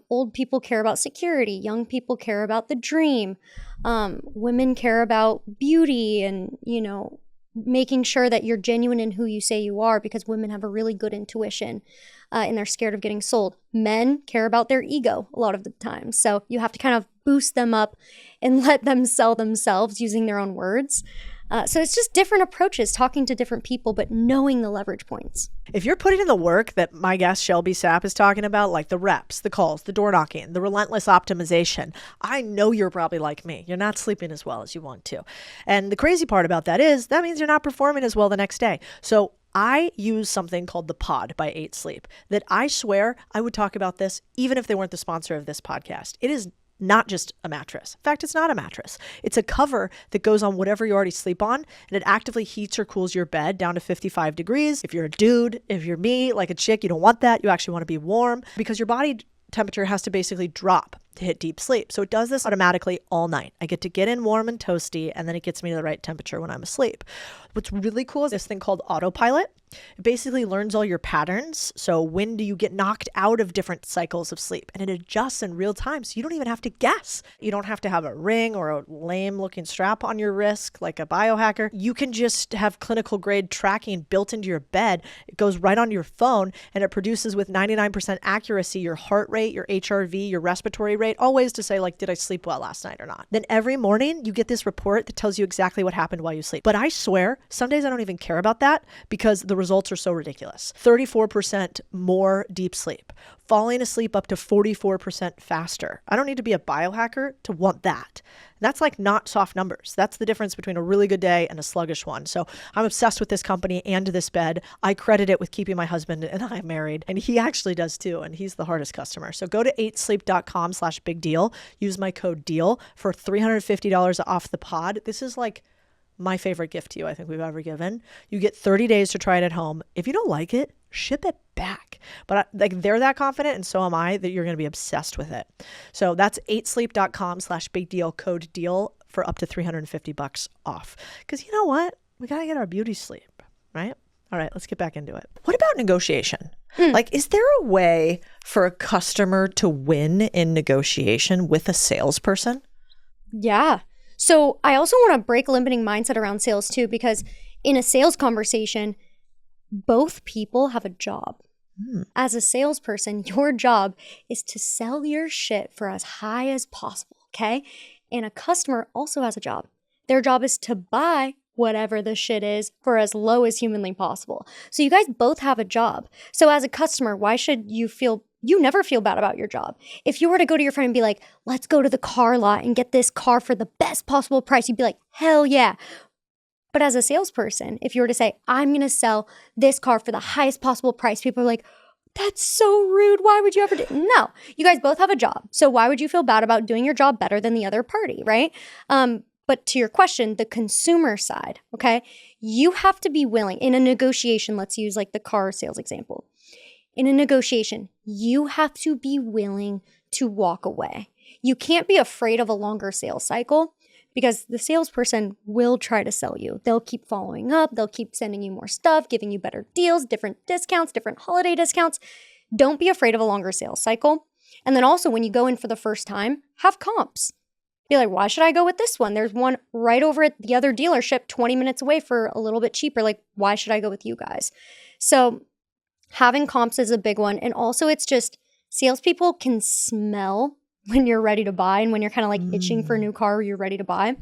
Old people care about security. Young people care about the dream. Women care about beauty and, making sure that you're genuine in who you say you are, because women have a really good intuition and they're scared of getting sold. Men care about their ego a lot of the time. So you have to kind of boost them up and let them sell themselves using their own words. So it's just different approaches, talking to different people, but knowing the leverage points. If you're putting in the work that my guest Shelby Sapp is talking about, like the reps, the calls, the door knocking, the relentless optimization, I know you're probably like me. You're not sleeping as well as you want to. And the crazy part about that is that means you're not performing as well the next day. So I use something called the Pod by 8 Sleep that I swear I would talk about this even if they weren't the sponsor of this podcast. It is not just a mattress. In fact, it's not a mattress. It's a cover that goes on whatever you already sleep on, and it actively heats or cools your bed down to 55 degrees. If you're a dude, if you're me, like a chick, you don't want that. You actually want to be warm because your body temperature has to basically drop to hit deep sleep. So it does this automatically all night. I get to get in warm and toasty, and then it gets me to the right temperature when I'm asleep. What's really cool is this thing called autopilot. It basically learns all your patterns. So when do you get knocked out of different cycles of sleep? And it adjusts in real time. So you don't even have to guess. You don't have to have a ring or a lame looking strap on your wrist like a biohacker. You can just have clinical grade tracking built into your bed. It goes right on your phone and it produces with 99% accuracy your heart rate, your HRV, your respiratory rate, all ways to say like, did I sleep well last night or not? Then every morning you get this report that tells you exactly what happened while you sleep. But I swear, some days I don't even care about that because the results are so ridiculous. 34% more deep sleep, falling asleep up to 44% faster. I don't need to be a biohacker to want that. And that's like not soft numbers. That's the difference between a really good day and a sluggish one. So I'm obsessed with this company and this bed. I credit it with keeping my husband and I married, and he actually does too. And he's the hardest customer. So go to 8sleep.com/big deal. Use my code DEAL for $350 off the pod. This is like my favorite gift to you I think we've ever given. You get 30 days to try it at home. If you don't like it, ship it back. But they're that confident, and so am I, that you're going to be obsessed with it. So that's 8sleep.com/big deal, code DEAL for up to $350 off. Because you know what? We got to get our beauty sleep, right? All right, let's get back into it. What about negotiation? Like, is there a way for a customer to win in negotiation with a salesperson? Yeah. So I also want to break limiting mindset around sales too, because in a sales conversation, both people have a job. As a salesperson, your job is to sell your shit for as high as possible, okay? And a customer also has a job. Their job is to buy whatever the shit is for as low as humanly possible. So you guys both have a job. So as a customer, why should you never feel bad about your job. If you were to go to your friend and be like, let's go to the car lot and get this car for the best possible price, you'd be like, hell yeah. But as a salesperson, if you were to say, I'm going to sell this car for the highest possible price, people are like, that's so rude. Why would you ever do? No, you guys both have a job. So why would you feel bad about doing your job better than the other party, right? But to your question, the consumer side, okay, you have to be willing in a negotiation. Let's use like the car sales example. In a negotiation, you have to be willing to walk away. You can't be afraid of a longer sales cycle because the salesperson will try to sell you. They'll keep following up. They'll keep sending you more stuff, giving you better deals, different discounts, different holiday discounts. Don't be afraid of a longer sales cycle. And then also when you go in for the first time, have comps. Be like, why should I go with this one? There's one right over at the other dealership 20 minutes away for a little bit cheaper. Like, why should I go with you guys? So having comps is a big one. And also it's just salespeople can smell when you're ready to buy and when you're kind of like itching for a new car or you're ready to buy.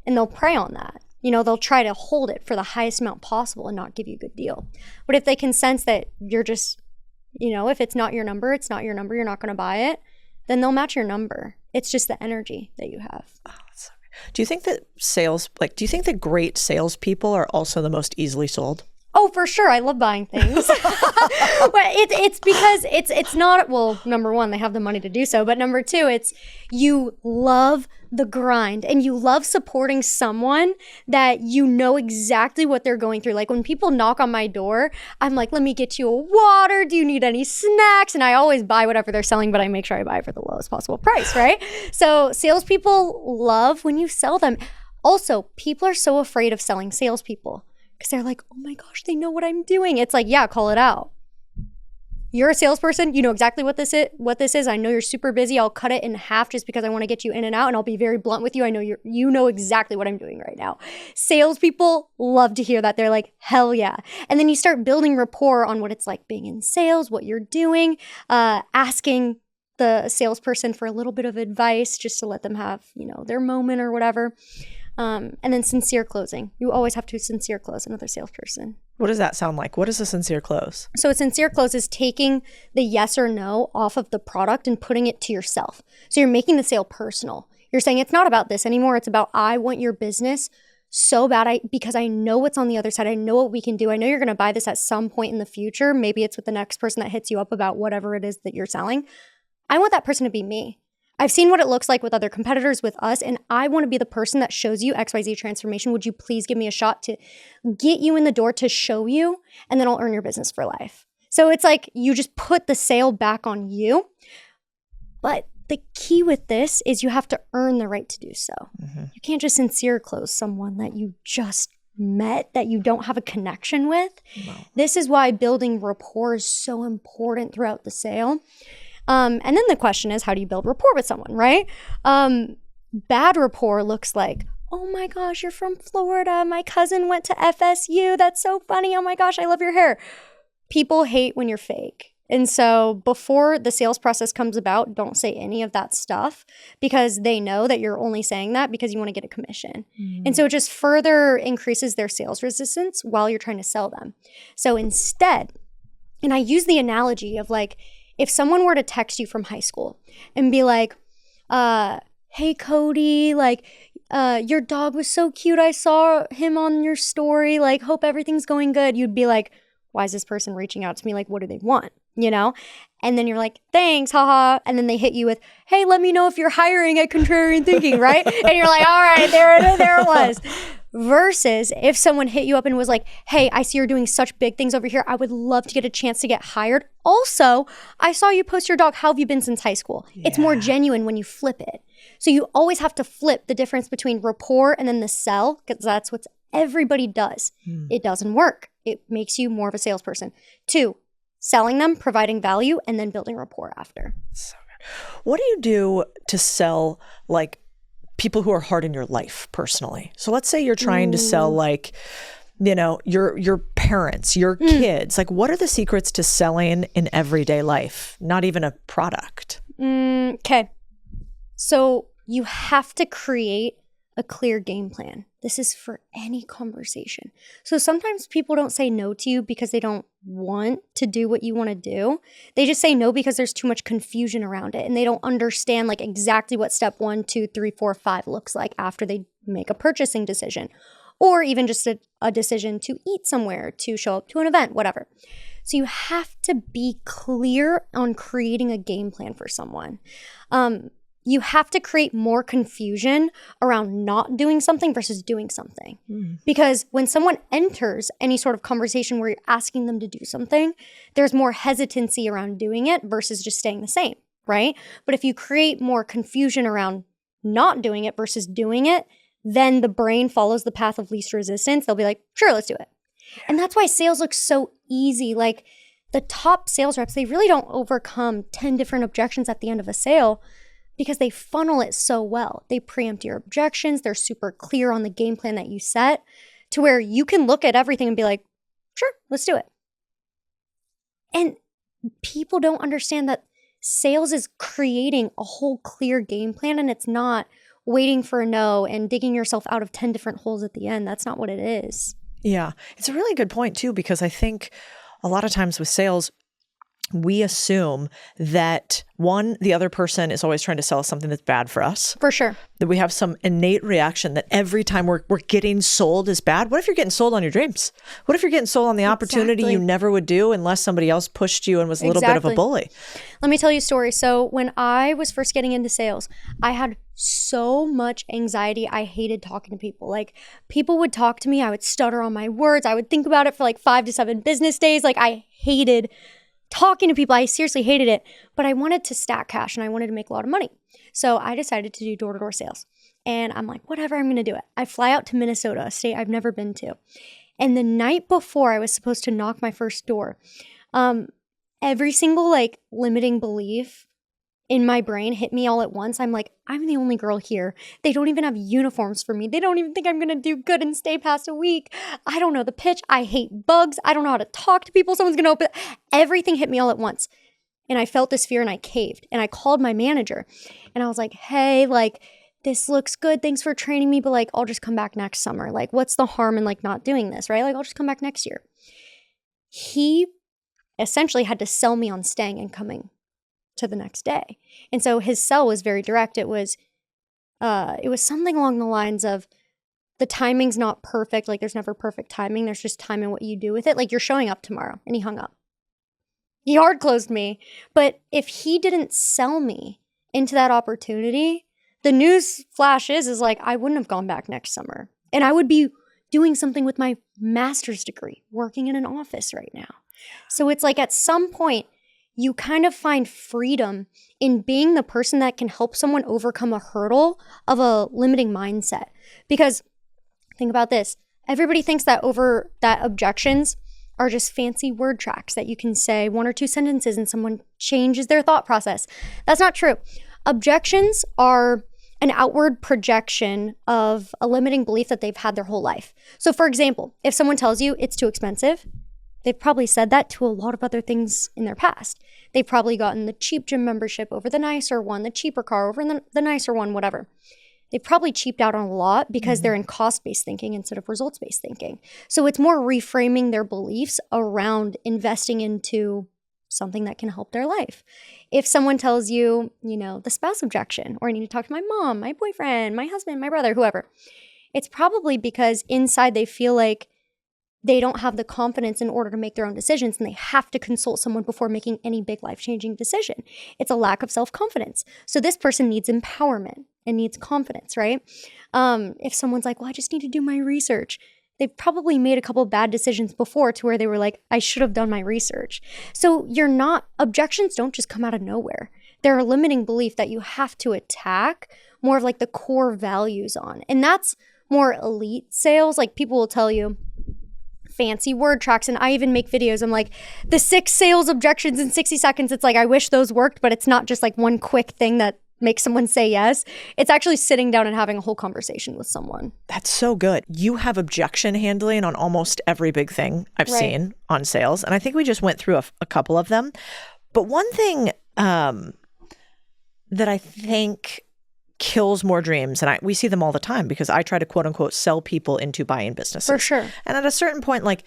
And they'll prey on that. They'll try to hold it for the highest amount possible and not give you a good deal. But if they can sense that you're just, if it's not your number, it's not your number, you're not going to buy it, then they'll match your number. It's just the energy that you have. Oh, that's so good. Do you think that great salespeople are also the most easily sold? Oh, for sure. I love buying things. But it's because it's not, well, number one, they have the money to do so. But number two, it's you love the grind and you love supporting someone that you know exactly what they're going through. Like when people knock on my door, I'm like, let me get you a water. Do you need any snacks? And I always buy whatever they're selling, but I make sure I buy it for the lowest possible price, right? So salespeople love when you sell them. Also, people are so afraid of selling salespeople. Because they're like, oh my gosh, they know what I'm doing. It's like, yeah, call it out. You're a salesperson. You know exactly what this is. I know you're super busy. I'll cut it in half just because I want to get you in and out. And I'll be very blunt with you. I know you know exactly what I'm doing right now. Salespeople love to hear that. They're like, hell yeah. And then you start building rapport on what it's like being in sales, what you're doing, asking the salesperson for a little bit of advice just to let them have, their moment or whatever. And then sincere closing. You always have to sincere close another salesperson. What does that sound like? What is a sincere close? So a sincere close is taking the yes or no off of the product and putting it to yourself. So you're making the sale personal. You're saying it's not about this anymore. It's about I want your business so bad because I know what's on the other side. I know what we can do. I know you're going to buy this at some point in the future. Maybe it's with the next person that hits you up about whatever it is that you're selling. I want that person to be me. I've seen what it looks like with other competitors, with us, and I want to be the person that shows you XYZ transformation. Would you please give me a shot to get you in the door to show you, and then I'll earn your business for life. So it's like you just put the sale back on you. But the key with this is you have to earn the right to do so. Mm-hmm. You can't just sincere close someone that you just met, that you don't have a connection with. No. This is why building rapport is so important throughout the sale. And then the question is, how do you build rapport with someone, right? Bad rapport looks like, oh my gosh, you're from Florida. My cousin went to FSU. That's so funny. Oh my gosh, I love your hair. People hate when you're fake. And so before the sales process comes about, don't say any of that stuff because they know that you're only saying that because you want to get a commission. Mm. And so it just further increases their sales resistance while you're trying to sell them. So instead, and I use the analogy of like, if someone were to text you from high school and be like, hey, Cody, like, your dog was so cute. I saw him on your story. Like, hope everything's going good. You'd be like, why is this person reaching out to me? Like, what do they want? And then you're like, thanks, haha. And then they hit you with, hey, let me know if you're hiring at Contrarian Thinking, right? And you're like, all right, there it was. Versus if someone hit you up and was like, hey, I see you're doing such big things over here. I would love to get a chance to get hired. Also, I saw you post your dog. How have you been since high school? Yeah. It's more genuine when you flip it. So you always have to flip the difference between rapport and then the sell, because that's what everybody does. It doesn't work. It makes you more of a salesperson. 2, selling them, providing value, and then building rapport after. So good. What do you do to sell like people who are hard in your life personally? So let's say you're trying to sell like, your parents, your kids. Like, what are the secrets to selling in everyday life? Not even a product. Okay. So you have to create a clear game plan. This is for any conversation. So sometimes people don't say no to you because they don't want to do what you want to do. They just say no because there's too much confusion around it and they don't understand like exactly what step 1, 2, 3, 4, 5 looks like after they make a purchasing decision, or even just a decision to eat somewhere, to show up to an event, whatever. So you have to be clear on creating a game plan for someone. You have to create more confusion around not doing something versus doing something. Because when someone enters any sort of conversation where you're asking them to do something, there's more hesitancy around doing it versus just staying the same, right? But if you create more confusion around not doing it versus doing it, then the brain follows the path of least resistance. They'll be like, sure, let's do it. And that's why sales looks so easy. Like the top sales reps, they really don't overcome 10 different objections at the end of a sale. because they funnel it so well. They preempt your objections. They're super clear on the game plan that you set to where you can look at everything and be like, sure, let's do it. And people don't understand that sales is creating a whole clear game plan, and it's not waiting for a no and digging yourself out of 10 different holes at the end. That's not what it is. Yeah. It's a really good point too, because I think a lot of times with sales, we assume that one, the other person is always trying to sell us something that's bad for us. For sure. That we have some innate reaction that every time we're getting sold is bad. What if you're getting sold on your dreams? What if you're getting sold on the opportunity you never would do unless somebody else pushed you and was a little bit of a bully? Let me tell you a story. So when I was first getting into sales, I had so much anxiety. I hated talking to people. Like, people would talk to me, I would stutter on my words. I would think about it for like 5 to 7 business days. Like, I hated talking to people. I seriously hated it, but I wanted to stack cash and I wanted to make a lot of money. So I decided to do door-to-door sales. And I'm like, whatever, I'm going to do it. I fly out to Minnesota, a state I've never been to. And the night before I was supposed to knock my first door, every single like limiting belief in my brain hit me all at once. I'm like, I'm the only girl here. They don't even have uniforms for me. They don't even think I'm going to do good and stay past a week. I don't know the pitch. I hate bugs. I don't know how to talk to people. Someone's going to open. Everything hit me all at once. And I felt this fear and I caved. And I called my manager and I was like, hey, like, this looks good. Thanks for training me. But like, I'll just come back next summer. Like, what's the harm in like not doing this, right? Like, I'll just come back next year. He essentially had to sell me on staying and coming to the next day. And so his sell was very direct. It was something along the lines of, the timing's not perfect. Like, there's never perfect timing. There's just time in what you do with it. Like, you're showing up tomorrow. And he hung up. He hard closed me. But if he didn't sell me into that opportunity, the news flash is like, I wouldn't have gone back next summer. And I would be doing something with my master's degree, working in an office right now. So it's like, at some point, you kind of find freedom in being the person that can help someone overcome a hurdle of a limiting mindset. Because think about this. Everybody thinks that objections are just fancy word tracks that you can say 1 or 2 sentences and someone changes their thought process. That's not true. Objections are an outward projection of a limiting belief that they've had their whole life. So for example, if someone tells you it's too expensive, they've probably said that to a lot of other things in their past. They've probably gotten the cheap gym membership over the nicer one, the cheaper car over the nicer one, whatever. They probably cheaped out on a lot because they're in cost-based thinking instead of results-based thinking. So it's more reframing their beliefs around investing into something that can help their life. If someone tells you, the spouse objection, or I need to talk to my mom, my boyfriend, my husband, my brother, whoever, it's probably because inside they feel like they don't have the confidence in order to make their own decisions, and they have to consult someone before making any big life-changing decision. It's a lack of self-confidence. So this person needs empowerment and needs confidence, right? If someone's like, well, I just need to do my research, they've probably made a couple bad decisions before to where they were like, I should have done my research. So objections don't just come out of nowhere. They're a limiting belief that you have to attack more of like the core values on. And that's more elite sales. Like, people will tell you fancy word tracks, and I even make videos. I'm like, the 6 sales objections in 60 seconds. It's like, I wish those worked, but it's not just like one quick thing that makes someone say yes. It's actually sitting down and having a whole conversation with someone. That's so good. You have objection handling on almost every big thing I've seen on sales. And I think we just went through a couple of them. But one thing that I think kills more dreams, and we see them all the time because I try to quote unquote sell people into buying businesses. For sure. And at a certain point, like,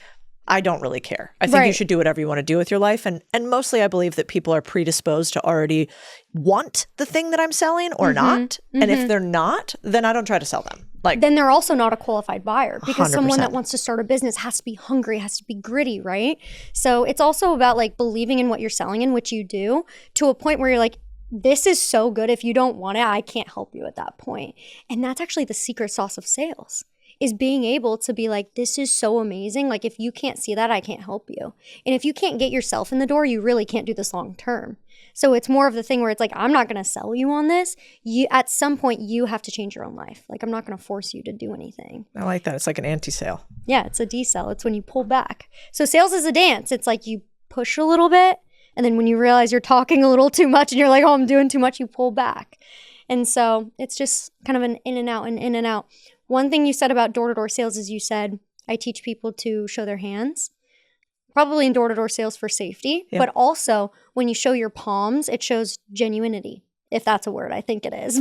I don't really care. I think you should do whatever you want to do with your life. And mostly I believe that people are predisposed to already want the thing that I'm selling or not. And if they're not, then I don't try to sell them. Like, then they're also not a qualified buyer, because 100%. Someone that wants to start a business has to be hungry, has to be gritty, right? So it's also about like believing in what you're selling and what you do to a point where you're like, this is so good. If you don't want it, I can't help you at that point. And that's actually the secret sauce of sales, is being able to be like, this is so amazing. Like, if you can't see that, I can't help you. And if you can't get yourself in the door, you really can't do this long term. So it's more of the thing where it's like, I'm not going to sell you on this. At some point, you have to change your own life. Like, I'm not going to force you to do anything. I like that. It's like an anti-sale. Yeah, it's a decel. It's when you pull back. So sales is a dance. It's like you push a little bit, And then when you realize you're talking a little too much and you're like, oh, I'm doing too much, you pull back. And so it's just kind of an in and out and in and out. One thing you said about door-to-door sales is you said, I teach people to show their hands, probably in door-to-door sales for safety, but also when you show your palms, it shows genuinity, if that's a word. I think it is.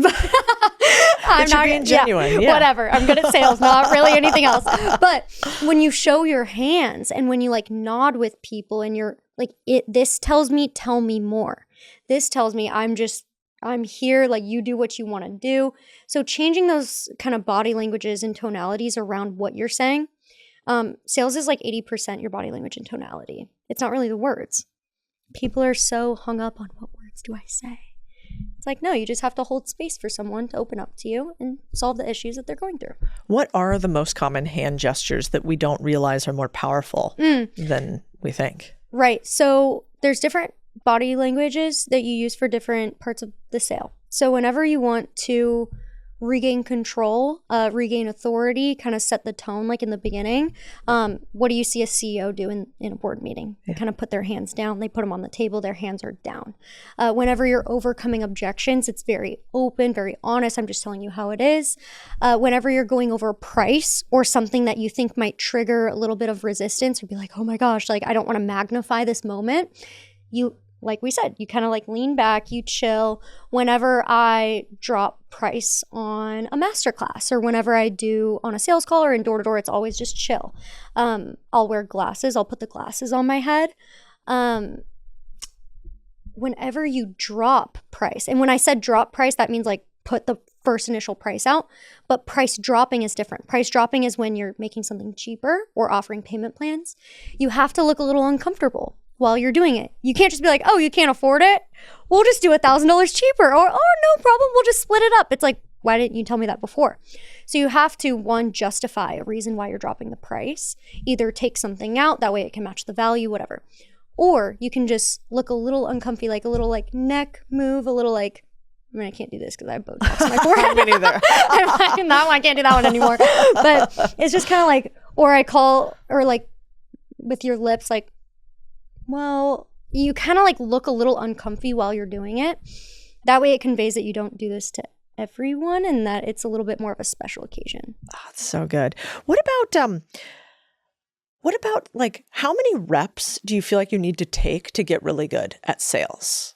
I'm not being genuine. Yeah, whatever. I'm good at sales, not really anything else. But when you show your hands and when you like nod with people and you're like, this tells me, tell me more. This tells me I'm here, like you do what you want to do. So changing those kind of body languages and tonalities around what you're saying. Sales is like 80% your body language and tonality. It's not really the words. People are so hung up on what words do I say? It's like, no, you just have to hold space for someone to open up to you and solve the issues that they're going through. What are the most common hand gestures that we don't realize are more powerful than we think? Right. So there's different body languages that you use for different parts of the sale. So whenever you want to regain control, regain authority, kind of set the tone like in the beginning, what do you see a CEO do in a board meeting? They kind of put their hands down, they put them on the table, their hands are down. Whenever you're overcoming objections, it's very open, very honest. I'm just telling you how it is. Whenever you're going over price or something that you think might trigger a little bit of resistance or be like, oh my gosh, like I don't want to magnify this moment, you, like we said, you kind of like lean back, you chill. Whenever I drop price on a masterclass or whenever I do on a sales call or in door-to-door, it's always just chill. I'll wear glasses. I'll put the glasses on my head. Whenever you drop price, and when I said drop price, that means like put the first initial price out, but price dropping is different. Price dropping is when you're making something cheaper or offering payment plans. You have to look a little uncomfortable while you're doing it. You can't just be like, oh, you can't afford it? We'll just do $1,000 cheaper. Or, oh, no problem. We'll just split it up. It's like, why didn't you tell me that before? So you have to, one, justify a reason why you're dropping the price. Either take something out, that way it can match the value, whatever. Or you can just look a little uncomfy, like a little like neck move, a little like, I mean, I can't do this because I have Botox in my forehead. Me neither. I can't do that one anymore. But it's just kind of like, or I call, or like with your lips, like, well, you kind of like look a little uncomfy while you're doing it. That way it conveys that you don't do this to everyone and that it's a little bit more of a special occasion. Oh, that's so good. What about like how many reps do you feel like you need to take to get really good at sales?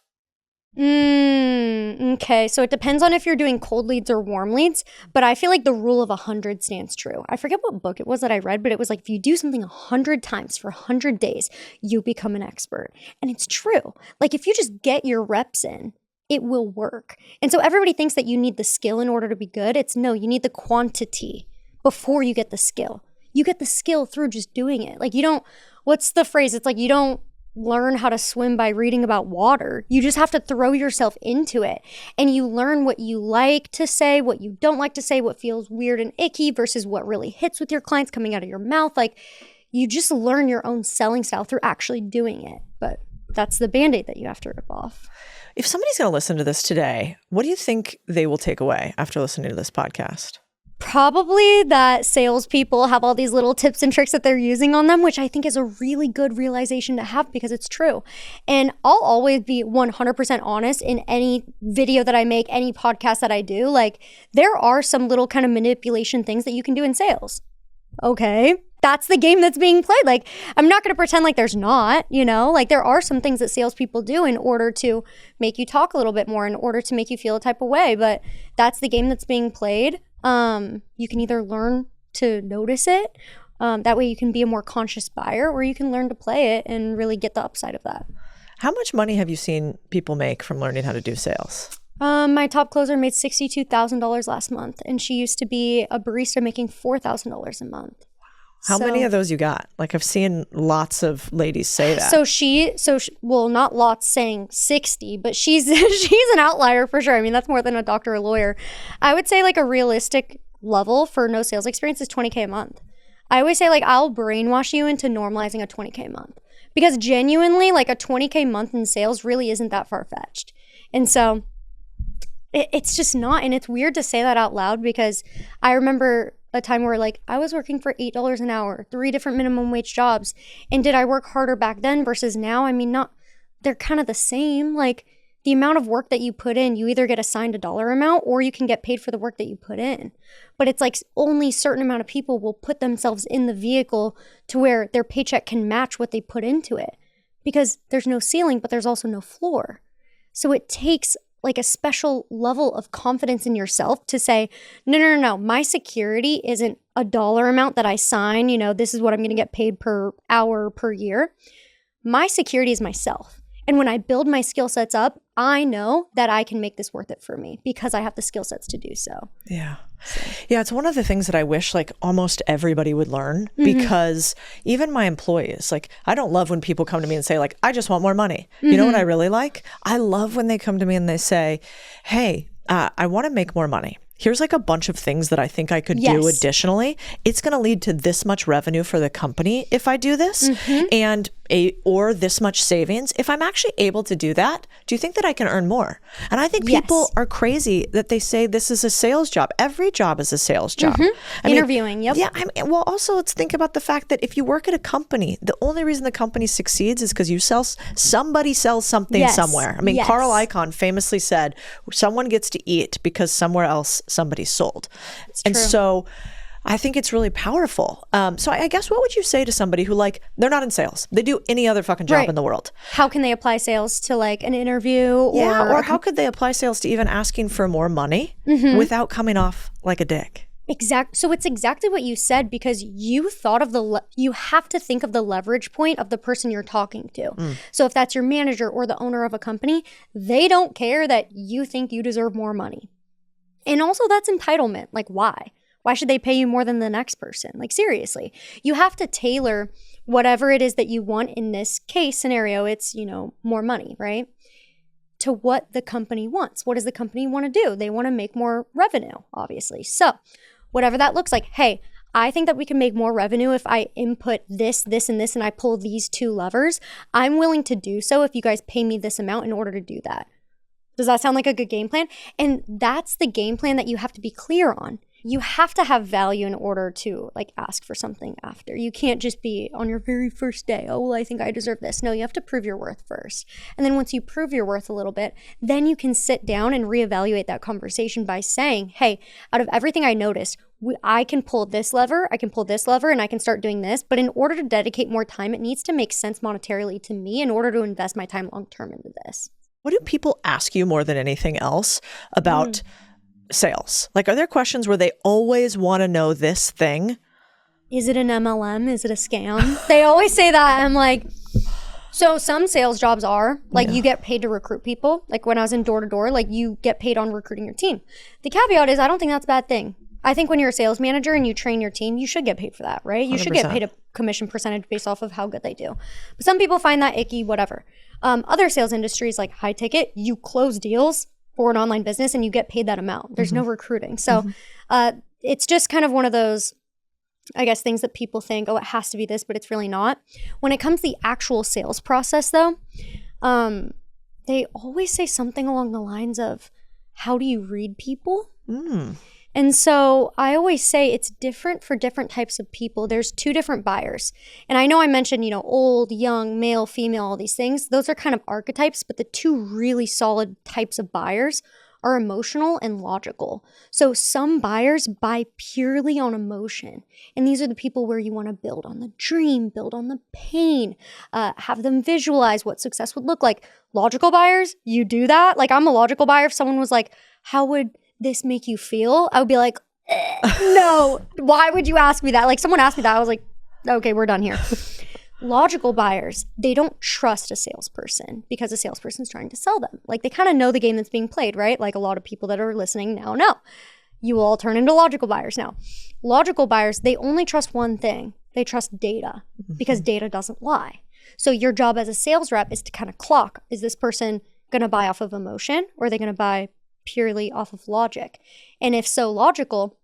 Okay, so it depends on if you're doing cold leads or warm leads, but I feel like the rule of 100 stands true. I forget what book it was that I read, but it was like if you do something 100 times for 100 days, you become an expert. And it's true. Like if you just get your reps in, it will work. And so everybody thinks that you need the skill in order to be good. It's no, you need the quantity before you get the skill. You get the skill through just doing it. Like you don't, what's the phrase? It's like you don't learn how to swim by reading about water. You just have to throw yourself into it and you learn what you like to say, what you don't like to say, what feels weird and icky versus what really hits with your clients coming out of your mouth. Like you just learn your own selling style through actually doing it. But that's the Band-Aid that you have to rip off. If somebody's going to listen to this today, what do you think they will take away after listening to this podcast? Probably that salespeople have all these little tips and tricks that they're using on them, which I think is a really good realization to have because it's true. And I'll always be 100% honest in any video that I make, any podcast that I do. Like there are some little kind of manipulation things that you can do in sales. Okay, that's the game that's being played. Like I'm not going to pretend like there's not, you know, like there are some things that salespeople do in order to make you talk a little bit more, in order to make you feel a type of way. But that's the game that's being played. You can either learn to notice it, that way you can be a more conscious buyer, or you can learn to play it and really get the upside of that. How much money have you seen people make from learning how to do sales? My top closer made $62,000 last month, and she used to be a barista making $4,000 a month. How many of those you got? Like I've seen lots of ladies say that. So she, well, not lots saying 60, but she's an outlier for sure. I mean, that's more than a doctor or lawyer. I would say like a realistic level for no sales experience is $20K a month. I always say like I'll brainwash you into normalizing a $20K a month because genuinely like a $20K month in sales really isn't that far-fetched. And so it's just not. And it's weird to say that out loud because I remember a time where like I was working for $8 an hour, 3 different minimum wage jobs. And did I work harder back then versus now? I mean, not they're kind of the same. Like the amount of work that you put in, you either get assigned a dollar amount or you can get paid for the work that you put in. But it's like only a certain amount of people will put themselves in the vehicle to where their paycheck can match what they put into it, because there's no ceiling, but there's also no floor. So it takes like a special level of confidence in yourself to say, no, my security isn't a dollar amount that I sign, this is what I'm going to get paid per hour, per year. My security is myself. And when I build my skill sets up, I know that I can make this worth it for me because I have the skill sets to do so. Yeah. Yeah, it's one of the things that I wish like almost everybody would learn, because even my employees, like I don't love when people come to me and say like, I just want more money. You know what I really like? I love when they come to me and they say, hey, I want to make more money. Here's like a bunch of things that I think I could do additionally. It's going to lead to this much revenue for the company if I do this, and or this much savings. If I'm actually able to do that, do you think that I can earn more? And I think people are crazy that they say this is a sales job. Every job is a sales job. Interviewing, yep. Yeah. Well, also let's think about the fact that if you work at a company, the only reason the company succeeds is because somebody sells something somewhere. I mean, Carl Icahn famously said, someone gets to eat because somewhere else somebody sold. And so I think it's really powerful. So I guess what would you say to somebody who like, they're not in sales, they do any other fucking job in the world? How can they apply sales to like an interview? Or how could they apply sales to even asking for more money without coming off like a dick? So it's exactly what you said, because you thought of you have to think of the leverage point of the person you're talking to. So if that's your manager or the owner of a company, they don't care that you think you deserve more money. And also that's entitlement. Like why? Why should they pay you more than the next person? Like seriously, you have to tailor whatever it is that you want. In this case scenario, it's, more money, right? To what the company wants. What does the company want to do? They want to make more revenue, obviously. So whatever that looks like, hey, I think that we can make more revenue if I input this, this, and this, and I pull these two levers. I'm willing to do so if you guys pay me this amount in order to do that. Does that sound like a good game plan? And that's the game plan that you have to be clear on. You have to have value in order to like ask for something after. You can't just be on your very first day, oh, well, I think I deserve this. No, you have to prove your worth first. And then once you prove your worth a little bit, then you can sit down and reevaluate that conversation by saying, hey, out of everything I noticed, I can pull this lever, I can pull this lever, and I can start doing this. But in order to dedicate more time, it needs to make sense monetarily to me in order to invest my time long-term into this. What do people ask you more than anything else about sales? Like, are there questions where they always want to know this thing? Is it an MLM? Is it a scam? They always say that. I'm like, so some sales jobs are like you get paid to recruit people. Like when I was in door to door, like you get paid on recruiting your team. The caveat is I don't think that's a bad thing. I think when you're a sales manager and you train your team, you should get paid for that, right? You 100%. Should get paid a commission percentage based off of how good they do. But some people find that icky, whatever. Other sales industries like high ticket, you close deals for an online business and you get paid that amount. There's no recruiting. So it's just kind of one of those, I guess, things that people think, oh, it has to be this, but it's really not. When it comes to the actual sales process though, they always say something along the lines of, how do you read people? And so I always say it's different for different types of people. There's two different buyers. And I know I mentioned, old, young, male, female, all these things. Those are kind of archetypes, but the two really solid types of buyers are emotional and logical. So some buyers buy purely on emotion. And these are the people where you want to build on the dream, build on the pain, have them visualize what success would look like. Logical buyers, you do that. Like I'm a logical buyer. If someone was like, how would this make you feel? I would be like, no, why would you ask me that? Like someone asked me that. I was like, okay, we're done here. Logical buyers, they don't trust a salesperson because a salesperson's trying to sell them. Like they kind of know the game that's being played, right? Like a lot of people that are listening now know. You will all turn into logical buyers now. Logical buyers, they only trust one thing. They trust data because data doesn't lie. So your job as a sales rep is to kind of clock, is this person going to buy off of emotion or are they going to buy purely off of logic? And if so logical,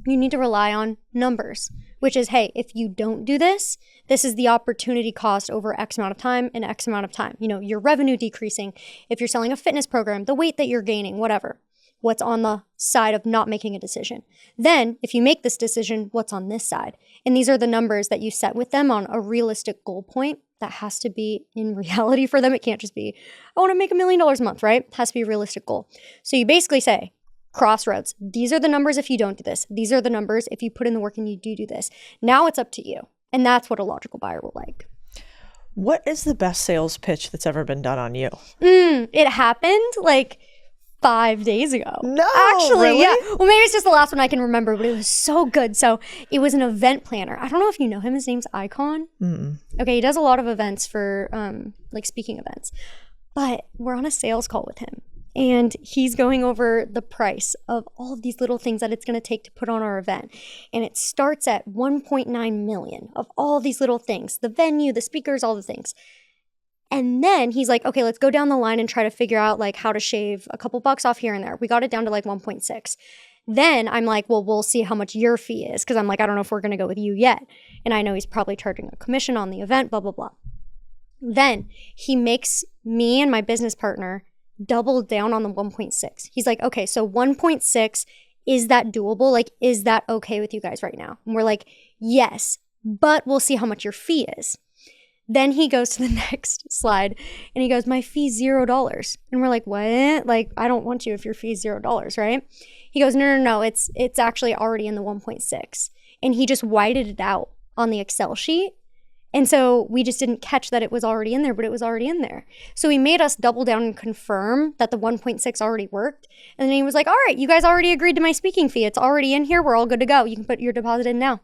you need to rely on numbers, which is, hey, if you don't do this, this is the opportunity cost over X amount of time and X amount of time. Your revenue decreasing. If you're selling a fitness program, the weight that you're gaining, whatever. what's on the side of not making a decision. Then, if you make this decision, what's on this side? And these are the numbers that you set with them on a realistic goal point that has to be in reality for them. It can't just be, I want to make $1 million a month, right? It has to be a realistic goal. So you basically say, crossroads, these are the numbers if you don't do this. These are the numbers if you put in the work and you do this. Now it's up to you. And that's what a logical buyer will like. What is the best sales pitch that's ever been done on you? It happened like 5 days ago. No, actually, really? yeah. Well, maybe it's just the last one I can remember, but it was so good. So it was an event planner. I don't know if you know him. His name's Icon. Okay, he does a lot of events for like speaking events. But we're on a sales call with him. And he's going over the price of all of these little things that it's going to take to put on our event. And it starts at 1.9 million of all these little things, the venue, the speakers, all the things. And then he's like, okay, let's go down the line and try to figure out like how to shave a couple bucks off here and there. We got it down to like 1.6. Then I'm like, well, we'll see how much your fee is. Cause I'm like, I don't know if we're going to go with you yet. And I know he's probably charging a commission on the event, blah, blah, blah. Then he makes me and my business partner double down on the 1.6. He's like, okay, so 1.6, is that doable? Like, is that okay with you guys right now? And we're like, yes, but we'll see how much your fee is. Then he goes to the next slide and he goes, my fee's $0. And we're like, what? Like, I don't want you if your fee's $0, right? He goes, no, it's actually already in the 1.6. And he just whited it out on the Excel sheet. And so we just didn't catch that it was already in there, but it was already in there. So he made us double down and confirm that the 1.6 already worked. And then he was like, all right, you guys already agreed to my speaking fee. It's already in here. We're all good to go. You can put your deposit in now.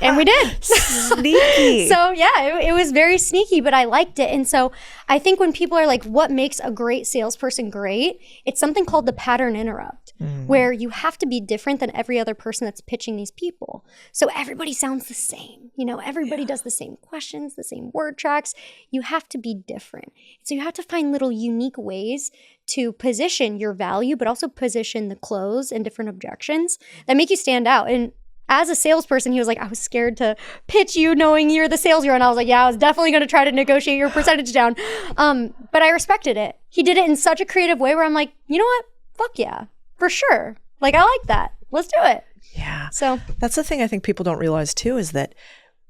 And we did. Sneaky. So yeah, it was very sneaky, but I liked it. And so I think when people are like, what makes a great salesperson great? It's something called the pattern interrupt, where you have to be different than every other person that's pitching these people. So everybody sounds the same. You know, everybody does the same questions, the same word tracks. You have to be different. So you have to find little unique ways to position your value, but also position the close and different objections that make you stand out. And as a salesperson, he was like, I was scared to pitch you knowing you're the sales girl. And I was like, yeah, I was definitely going to try to negotiate your percentage down. But I respected it. He did it in such a creative way where I'm like, you know what? Fuck yeah, for sure. Like, I like that. Let's do it. Yeah. So that's the thing I think people don't realize too, is that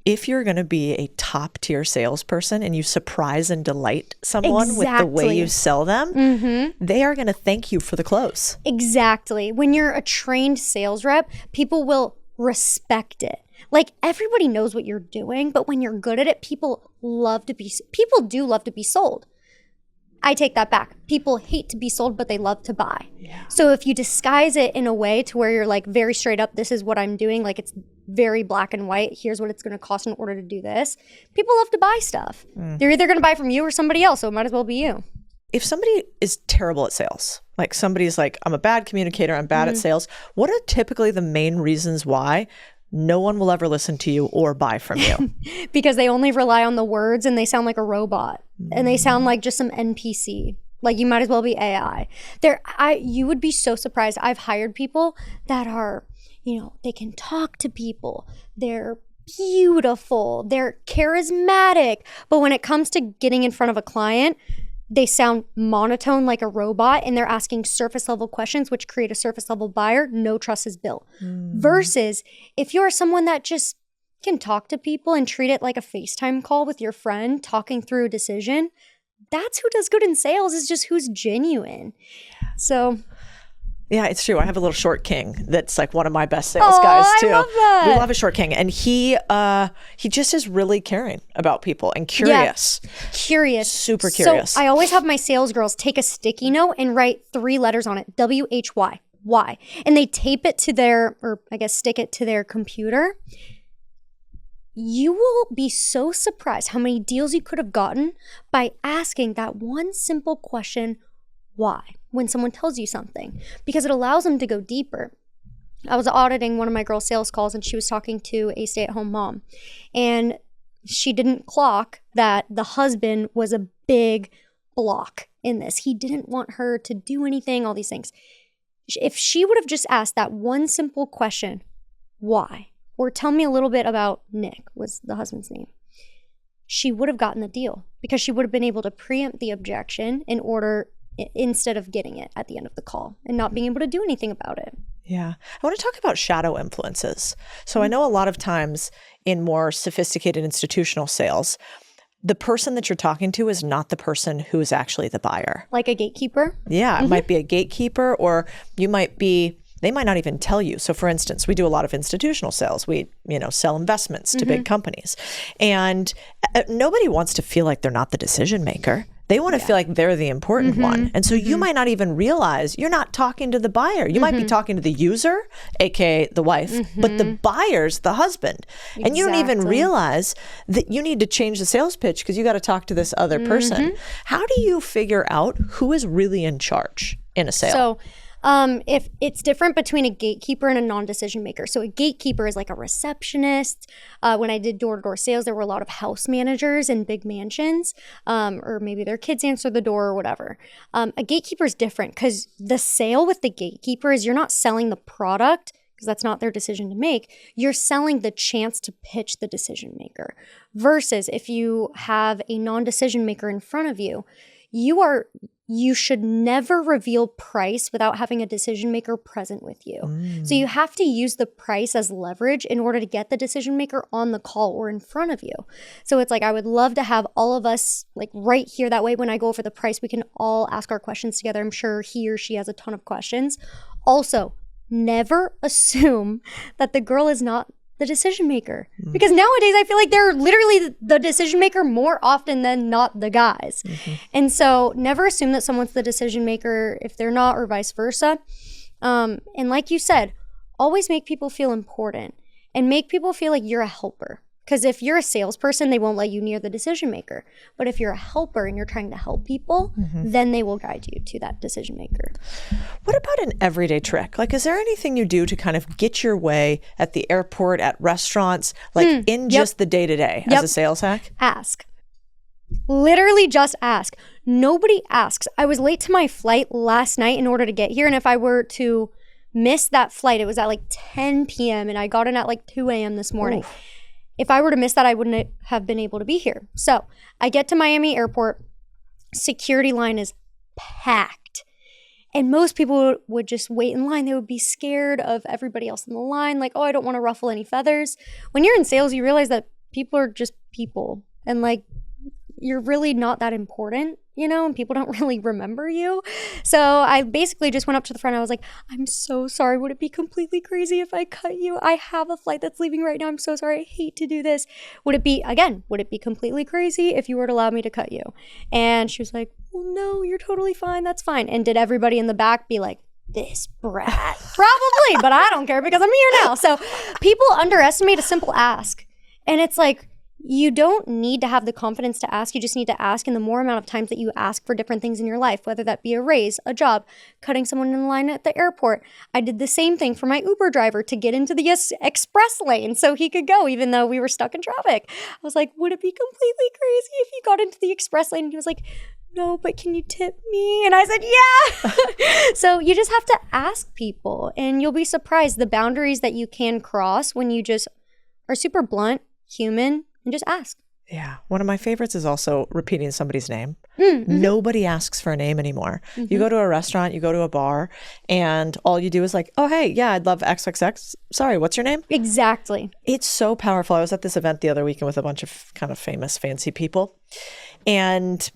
if you're going to be a top tier salesperson and you surprise and delight someone with the way you sell them, they are going to thank you for the close. Exactly. When you're a trained sales rep, people will respect it. Like, everybody knows what you're doing, but when you're good at it, people do love to be sold. I take that back. People hate to be sold, but they love to buy. Yeah. So if you disguise it in a way to where you're like very straight up, this is what I'm doing, like it's very black and white, here's what it's going to cost in order to do this, people love to buy stuff. They're either going to buy from you or somebody else, so it might as well be you. If somebody is terrible at sales, like somebody's like, I'm a bad communicator, I'm bad at sales, what are typically the main reasons why no one will ever listen to you or buy from you? Because they only rely on the words and they sound like a robot and they sound like just some NPC. Like, you might as well be AI. You would be so surprised. I've hired people that are, you know, they can talk to people. They're beautiful. They're charismatic. But when it comes to getting in front of a client, they sound monotone like a robot, and they're asking surface level questions, which create a surface level buyer. No trust is built. Versus if you're someone that just can talk to people and treat it like a FaceTime call with your friend, talking through a decision, that's who does good in sales, is just who's genuine. So yeah, it's true. I have a little short king that's like one of my best sales guys too. I love that. We love a short king, and he just is really caring about people and curious. Yeah, curious. Super curious. So I always have my sales girls take a sticky note and write 3 letters on it, WHY, why, and they tape it to stick it to their computer. You will be so surprised how many deals you could have gotten by asking that one simple question, why, when someone tells you something, because it allows them to go deeper. I was auditing one of my girls' sales calls, and she was talking to a stay-at-home mom, and she didn't clock that the husband was a big block in this. He didn't want her to do anything, all these things. If she would have just asked that one simple question, why, or tell me a little bit about Nick, was the husband's name, she would have gotten the deal, because she would have been able to preempt the objection in order instead of getting it at the end of the call and not being able to do anything about it. Yeah. I want to talk about shadow influences. So I know a lot of times in more sophisticated institutional sales, the person that you're talking to is not the person who is actually the buyer. Like a gatekeeper? Yeah. It might be a gatekeeper, or they might not even tell you. So for instance, we do a lot of institutional sales. We, sell investments to big companies. And nobody wants to feel like they're not the decision maker. They want to feel like they're the important one. And so you might not even realize you're not talking to the buyer. You might be talking to the user, aka the wife, but the buyer's the husband. And you don't even realize that you need to change the sales pitch because you got to talk to this other person. How do you figure out who is really in charge in a sale? So if it's different between a gatekeeper and a non-decision maker. So a gatekeeper is like a receptionist. When I did door-to-door sales, there were a lot of house managers in big mansions, or maybe their kids answer the door or whatever. A gatekeeper is different because the sale with the gatekeeper is you're not selling the product because that's not their decision to make. You're selling the chance to pitch the decision maker. Versus if you have a non-decision maker in front of you, you should never reveal price without having a decision maker present with you. So you have to use the price as leverage in order to get the decision maker on the call or in front of you. So it's like, I would love to have all of us like right here. That way, when I go over the price, we can all ask our questions together. I'm sure he or she has a ton of questions. Also, never assume that the girl is not the decision maker. Because nowadays I feel like they're literally the decision maker more often than not the guys. And so never assume that someone's the decision maker if they're not, or vice versa. And like you said, always make people feel important and make people feel like you're a helper. Because if you're a salesperson, they won't let you near the decision maker. But if you're a helper and you're trying to help people, then they will guide you to that decision maker. What about an everyday trick? Like, is there anything you do to kind of get your way at the airport, at restaurants, like in just the day-to-day as a sales hack? Ask. Literally just ask. Nobody asks. I was late to my flight last night in order to get here. And if I were to miss that flight, it was at like 10 p.m. and I got in at like 2 a.m. this morning. Oof. If I were to miss that, I wouldn't have been able to be here. So I get to Miami Airport. Security line is packed. And most people would just wait in line. They would be scared of everybody else in the line. Like, oh, I don't want to ruffle any feathers. When you're in sales, you realize that people are just people. And like, you're really not that important, and people don't really remember you. So I basically just went up to the front. I was like, I'm so sorry. Would it be completely crazy if I cut you? I have a flight that's leaving right now. I'm so sorry. I hate to do this. Would it be completely crazy if you were to allow me to cut you? And she was like, well, no, you're totally fine. That's fine. And did everybody in the back be like, this brat? Probably, but I don't care because I'm here now. So people underestimate a simple ask. And it's like, you don't need to have the confidence to ask. You just need to ask. And the more amount of times that you ask for different things in your life, whether that be a raise, a job, cutting someone in line at the airport. I did the same thing for my Uber driver to get into the express lane so he could go, even though we were stuck in traffic. I was like, would it be completely crazy if you got into the express lane? And he was like, no, but can you tip me? And I said, yeah. So you just have to ask people, and you'll be surprised the boundaries that you can cross when you just are super blunt, human, and just ask. Yeah. One of my favorites is also repeating somebody's name. Nobody asks for a name anymore. You go to a restaurant, you go to a bar, and all you do is like, oh, hey, yeah, I'd love XXX. Sorry, what's your name? Exactly. It's so powerful. I was at this event the other weekend with a bunch of kind of famous, fancy people, and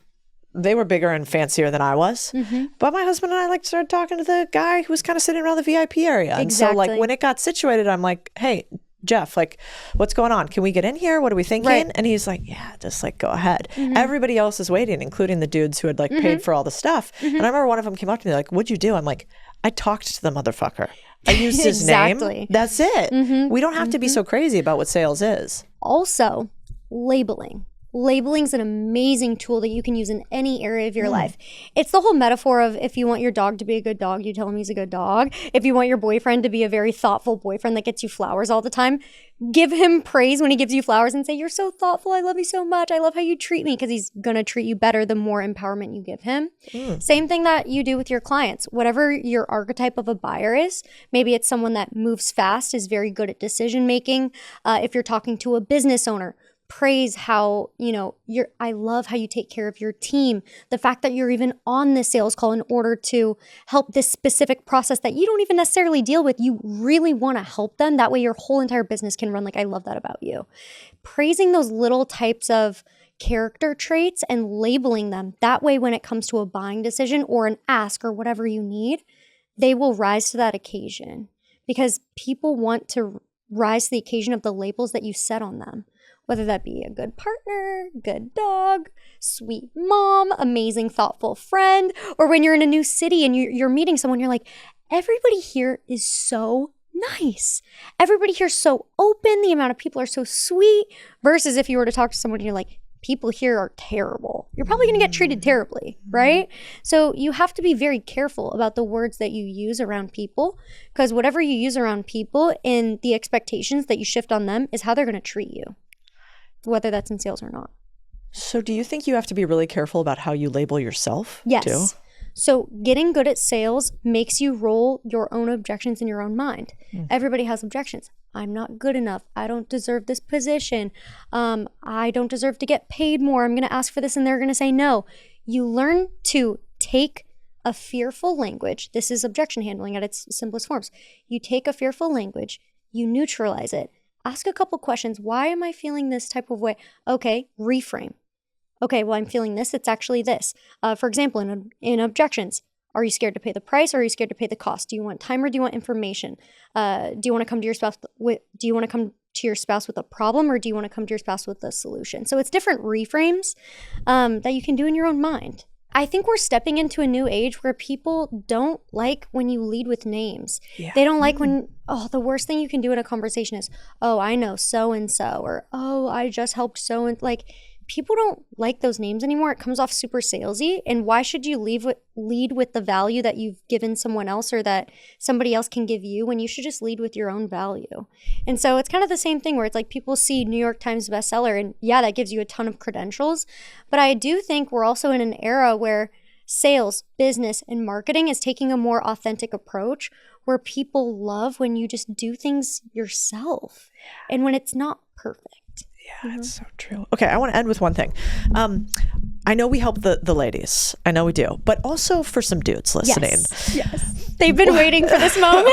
they were bigger and fancier than I was. But my husband and I started talking to the guy who was kind of sitting around the VIP area. Exactly. And so when it got situated, I'm like, hey, Jeff, what's going on? Can we get in here? What are we thinking? Right. And he's like, yeah, just go ahead. Everybody else is waiting, including the dudes who had paid for all the stuff. And I remember one of them came up to me like, what'd you do? I'm like, I talked to the motherfucker. I used his name. That's it. We don't have to be so crazy about what sales is. Also, labeling. Labeling is an amazing tool that you can use in any area of your life. It's the whole metaphor of if you want your dog to be a good dog, you tell him he's a good dog. If you want your boyfriend to be a very thoughtful boyfriend that gets you flowers all the time, give him praise when he gives you flowers and say, you're so thoughtful. I love you so much. I love how you treat me, because he's going to treat you better the more empowerment you give him. Same thing that you do with your clients. Whatever your archetype of a buyer is, maybe it's someone that moves fast, is very good at decision making. If you're talking to a business owner, praise how, I love how you take care of your team. The fact that you're even on this sales call in order to help this specific process that you don't even necessarily deal with. You really want to help them. That way your whole entire business can run. Like, I love that about you. Praising those little types of character traits and labeling them. That way, when it comes to a buying decision or an ask or whatever you need, they will rise to that occasion, because people want to rise to the occasion of the labels that you set on them, whether that be a good partner, good dog, sweet mom, amazing, thoughtful friend, or when you're in a new city and you're meeting someone, you're like, everybody here is so nice. Everybody here is so open. The amount of people are so sweet, versus if you were to talk to someone and you're like, people here are terrible. You're probably going to get treated terribly, right? So you have to be very careful about the words that you use around people, because whatever you use around people and the expectations that you shift on them is how they're going to treat you, whether that's in sales or not. So do you think you have to be really careful about how you label yourself? Yes. Too? So getting good at sales makes you roll your own objections in your own mind. Everybody has objections. I'm not good enough. I don't deserve this position. I don't deserve to get paid more. I'm going to ask for this and they're going to say no. You learn to take a fearful language. This is objection handling at its simplest forms. You take a fearful language, you neutralize it. Ask a couple questions. Why am I feeling this type of way? Okay, reframe. Okay, well, I'm feeling this. It's actually this. For example, in objections, are you scared to pay the price or are you scared to pay the cost? Do you want time or do you want information? Do you want to come to your spouse with a problem, or do you want to come to your spouse with a solution? So it's different reframes that you can do in your own mind. I think we're stepping into a new age where people don't like when you lead with names. Yeah. They don't like when, the worst thing you can do in a conversation is, oh, I know so-and-so, or, oh, I just helped so-and, like, people don't like those names anymore. It comes off super salesy. And why should you lead with the value that you've given someone else or that somebody else can give you, when you should just lead with your own value? And so it's kind of the same thing where it's like people see New York Times bestseller and yeah, that gives you a ton of credentials. But I do think we're also in an era where sales, business, and marketing is taking a more authentic approach, where people love when you just do things yourself and when it's not perfect. Yeah, it's so true. Okay, I want to end with one thing. I know we help the ladies. I know we do. But also for some dudes listening. Yes. They've been waiting for this moment.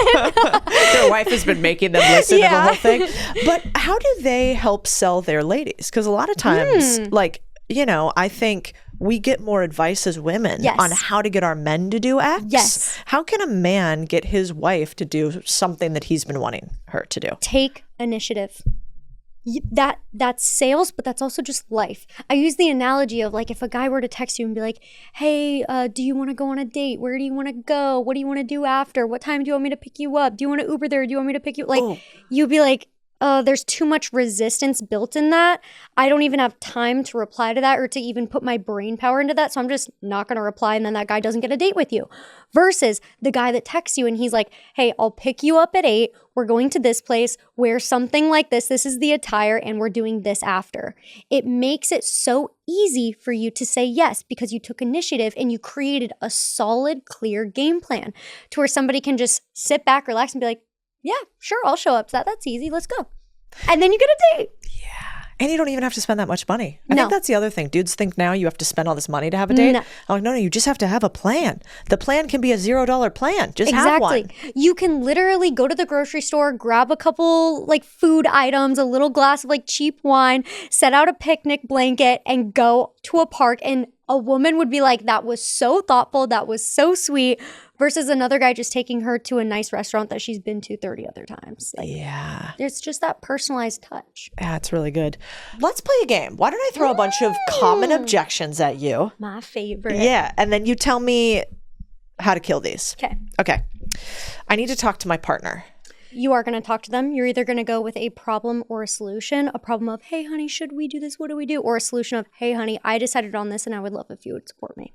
Their wife has been making them listen to the whole thing. But how do they help sell their ladies? Because a lot of times, I think we get more advice as women on how to get our men to do X. Yes. How can a man get his wife to do something that he's been wanting her to do? Take initiative. That's sales, but that's also just life. I use the analogy of, like, if a guy were to text you and be like, hey, do you want to go on a date? Where do you want to go? What do you want to do after? What time do you want me to pick you up? Do you want to Uber there? Do you want me to pick you? Like, you'd be like, there's too much resistance built in that. I don't even have time to reply to that or to even put my brain power into that. So I'm just not going to reply. And then that guy doesn't get a date with you. Versus the guy that texts you and he's like, hey, I'll pick you up at 8. We're going to this place. Wear something like this. This is the attire and we're doing this after. It makes it so easy for you to say yes, because you took initiative and you created a solid, clear game plan to where somebody can just sit back, relax, and be like, yeah, sure, I'll show up to that. That's easy. Let's go. And then you get a date. Yeah. And you don't even have to spend that much money. I think that's the other thing. Dudes think now you have to spend all this money to have a date. I'm like, no, you just have to have a plan. The plan can be a $0 plan. Just have one. You can literally go to the grocery store, grab a couple food items, a little glass of cheap wine, set out a picnic blanket, and go to a park. And a woman would be like, that was so thoughtful. That was so sweet. Versus another guy just taking her to a nice restaurant that she's been to 30 other times. There's just that personalized touch. Yeah, it's really good. Let's play a game. Why don't I throw a bunch of common objections at you? My favorite. Yeah, and then you tell me how to kill these. Okay. I need to talk to my partner. You are going to talk to them. You're either going to go with a problem or a solution. A problem of, hey, honey, should we do this? What do we do? Or a solution of, hey, honey, I decided on this and I would love if you would support me.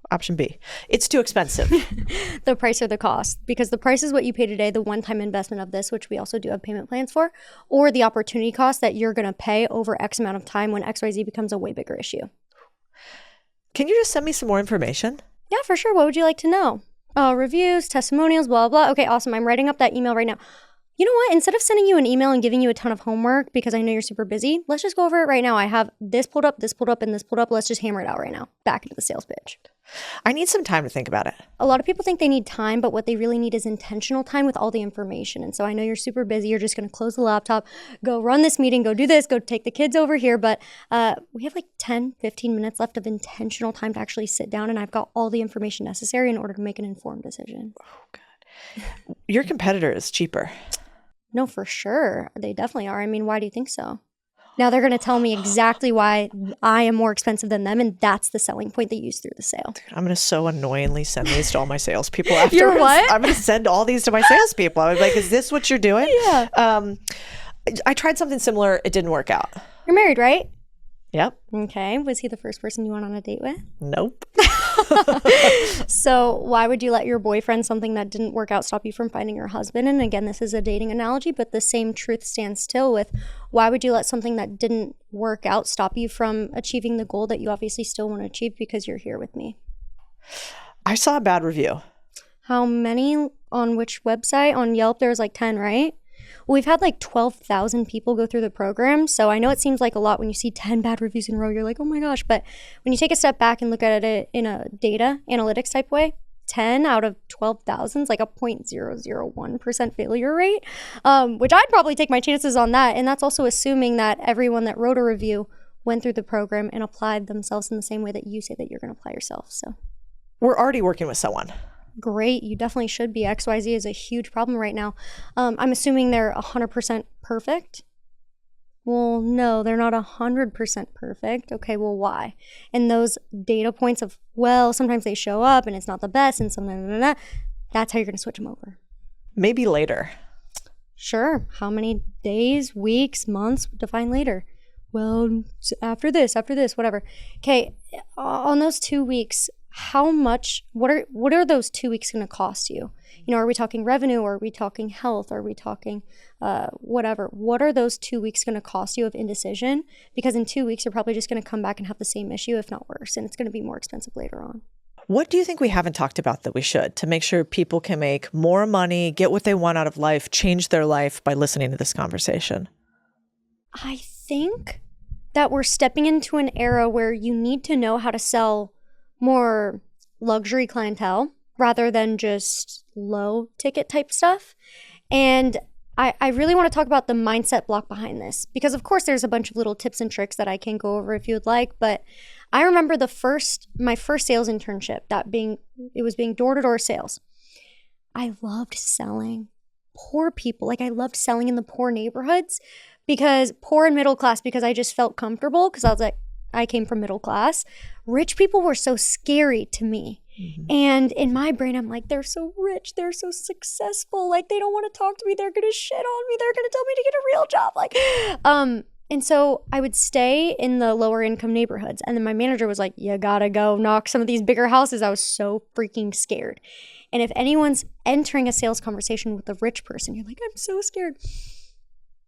Option B. It's too expensive. The price or the cost. Because the price is what you pay today, the one-time investment of this, which we also do have payment plans for, or the opportunity cost that you're going to pay over X amount of time when XYZ becomes a way bigger issue. Can you just send me some more information? Yeah, for sure. What would you like to know? Reviews, testimonials, blah, blah, blah. Okay, awesome. I'm writing up that email right now. You know what? Instead of sending you an email and giving you a ton of homework because I know you're super busy, let's just go over it right now. I have this pulled up, and this pulled up. Let's just hammer it out right now. Back into the sales pitch. I need some time to think about it. A lot of people think they need time, but what they really need is intentional time with all the information. And so I know you're super busy. You're just going to close the laptop, go run this meeting, go do this, go take the kids over here. But we have like 10, 15 minutes left of intentional time to actually sit down. And I've got all the information necessary in order to make an informed decision. Oh, God. Your competitor is cheaper. No, for sure. They definitely are. I mean, why do you think so? Now they're going to tell me exactly why I am more expensive than them, and that's the selling point they use through the sale. Dude, I'm going to so annoyingly send these to all my salespeople afterwards. You're what? I'm going to send all these to my salespeople. I was like, is this what you're doing? Yeah. I tried something similar. It didn't work out. You're married, right? Yep. Okay. Was he the first person you went on a date with? Nope. So why would you let your boyfriend, something that didn't work out, stop you from finding your husband? And again, this is a dating analogy, but the same truth stands still with why would you let something that didn't work out stop you from achieving the goal that you obviously still want to achieve because you're here with me? I saw a bad review. How many? On which website? On Yelp, there was like 10, right? Well, we've had like 12,000 people go through the program. So I know it seems like a lot when you see 10 bad reviews in a row. You're like, oh my gosh. But when you take a step back and look at it in a data analytics type way, 10 out of 12,000 is like a 0.001% failure rate, which I'd probably take my chances on that. And that's also assuming that everyone that wrote a review went through the program and applied themselves in the same way that you say that you're going to apply yourself. So we're already working with someone. Great. You definitely should be. XYZ is a huge problem right now. I'm assuming they're 100% perfect. Well, no, they're not 100% perfect. Okay, well, why? And those data points of, well, sometimes they show up and it's not the best and something, that's how you're going to switch them over. Maybe later. Sure. How many days, weeks, months? Define later. Well, after this, whatever. Okay, on those 2 weeks, how much, what are those 2 weeks going to cost you? You know, are we talking revenue? Or are we talking health? Are we talking whatever? What are those 2 weeks going to cost you of indecision? Because in 2 weeks, you're probably just going to come back and have the same issue, if not worse. And it's going to be more expensive later on. What do you think we haven't talked about that we should to make sure people can make more money, get what they want out of life, change their life by listening to this conversation? I think that we're stepping into an era where you need to know how to sell more luxury clientele rather than just low ticket type stuff. And I really want to talk about the mindset block behind this because of course there's a bunch of little tips and tricks that I can go over if you would like. But I remember my first sales internship, it was being door-to-door sales. I loved selling poor people. Like I loved selling in the poor neighborhoods because poor and middle class, because I just felt comfortable because I was like, I came from middle class. Rich people were so scary to me. Mm-hmm. And in my brain, I'm like, they're so rich. They're so successful. Like, they don't want to talk to me. They're going to shit on me. They're going to tell me to get a real job. Like, and so I would stay in the lower income neighborhoods. And then my manager was like, you got to go knock some of these bigger houses. I was so freaking scared. And if anyone's entering a sales conversation with a rich person, you're like, I'm so scared.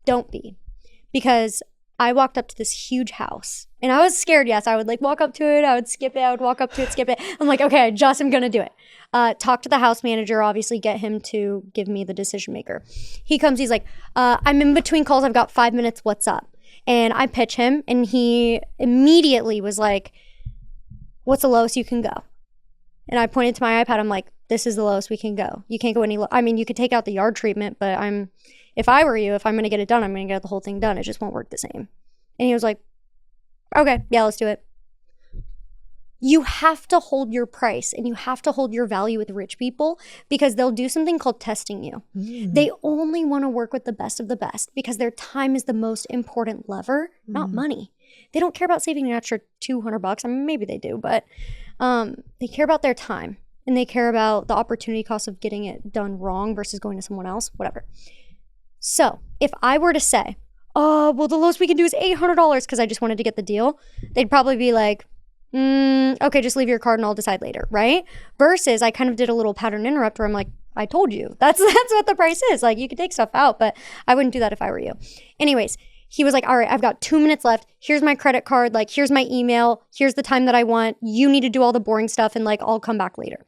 Don't be. Because I walked up to this huge house and I was scared. Yes, I would like walk up to it. I would skip it. I would walk up to it, skip it. I'm like, okay, I just am going to do it. Talk to the house manager, obviously get him to give me the decision maker. He comes, he's like, I'm in between calls. I've got 5 minutes. What's up? And I pitch him and he immediately was like, what's the lowest you can go? And I pointed to my iPad. I'm like, this is the lowest we can go. You can't go any lower. I mean, you could take out the yard treatment, but if I were you, if I'm going to get it done, I'm going to get the whole thing done. It just won't work the same. And he was like, okay, yeah, let's do it. You have to hold your price and you have to hold your value with rich people because they'll do something called testing you. Mm. They only want to work with the best of the best because their time is the most important lever, not money. They don't care about saving an extra $200. I mean, maybe they do, but they care about their time and they care about the opportunity cost of getting it done wrong versus going to someone else, whatever. So if I were to say, oh, well, the lowest we can do is $800 because I just wanted to get the deal, they'd probably be like, okay, just leave your card and I'll decide later, right? Versus I kind of did a little pattern interrupt where I'm like, I told you, that's what the price is. Like, you could take stuff out, but I wouldn't do that if I were you. Anyways, he was like, all right, I've got 2 minutes left. Here's my credit card. Like, here's my email. Here's the time that I want. You need to do all the boring stuff and like, I'll come back later.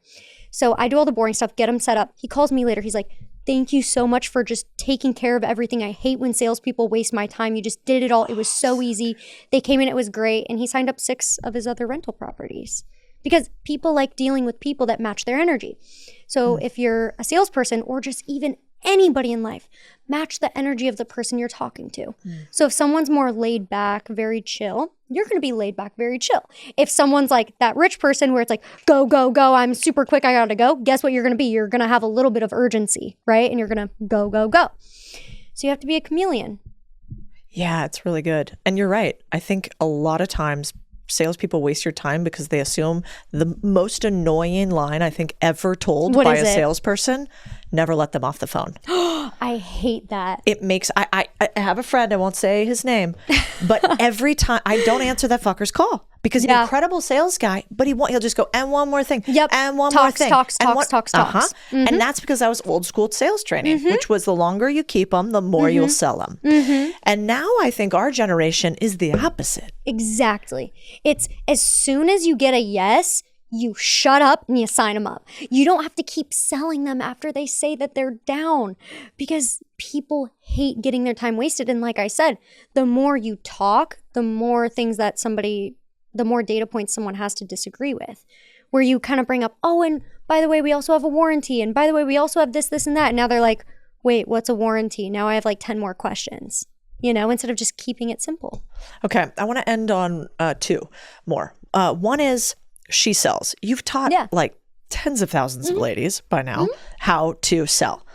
So I do all the boring stuff, get him set up. He calls me later. He's like, thank you so much for just taking care of everything. I hate when salespeople waste my time. You just did it all. It was so easy. They came in, it was great. And he signed up 6 of his other rental properties because people like dealing with people that match their energy. So if you're a salesperson or just even anybody in life, match the energy of the person you're talking to. So if someone's more laid back, very chill, you're going to be laid back, very chill. If someone's like that rich person where it's like, go, go, go, I'm super quick, I gotta go, guess what you're going to be? You're going to have a little bit of urgency, right? And you're going to go, go, go. So you have to be a chameleon. Yeah, it's really good. And you're right. I think a lot of times salespeople waste your time because they assume the most annoying line I think ever told by a salesperson, never let them off the phone. I hate that. It makes, I have a friend, I won't say his name, but every time I don't answer that fucker's call because incredible sales guy, but he'll just go, and one more thing. Yep. And one more thing. Talks. And that's because I was old school sales training, which was the longer you keep them, the more you'll sell them. And now I think our generation is the opposite. Exactly. It's as soon as you get a yes, you shut up and you sign them up. You don't have to keep selling them after they say that they're down because people hate getting their time wasted. And like I said, the more you talk, the more things that the more data points someone has to disagree with, where you kind of bring up, oh, and by the way, we also have a warranty. And by the way, we also have this, and that. And now they're like, wait, what's a warranty? Now I have like 10 more questions, instead of just keeping it simple. Okay. I want to end on 2 more. One is she sells. You've taught like tens of thousands of ladies by now how to sell.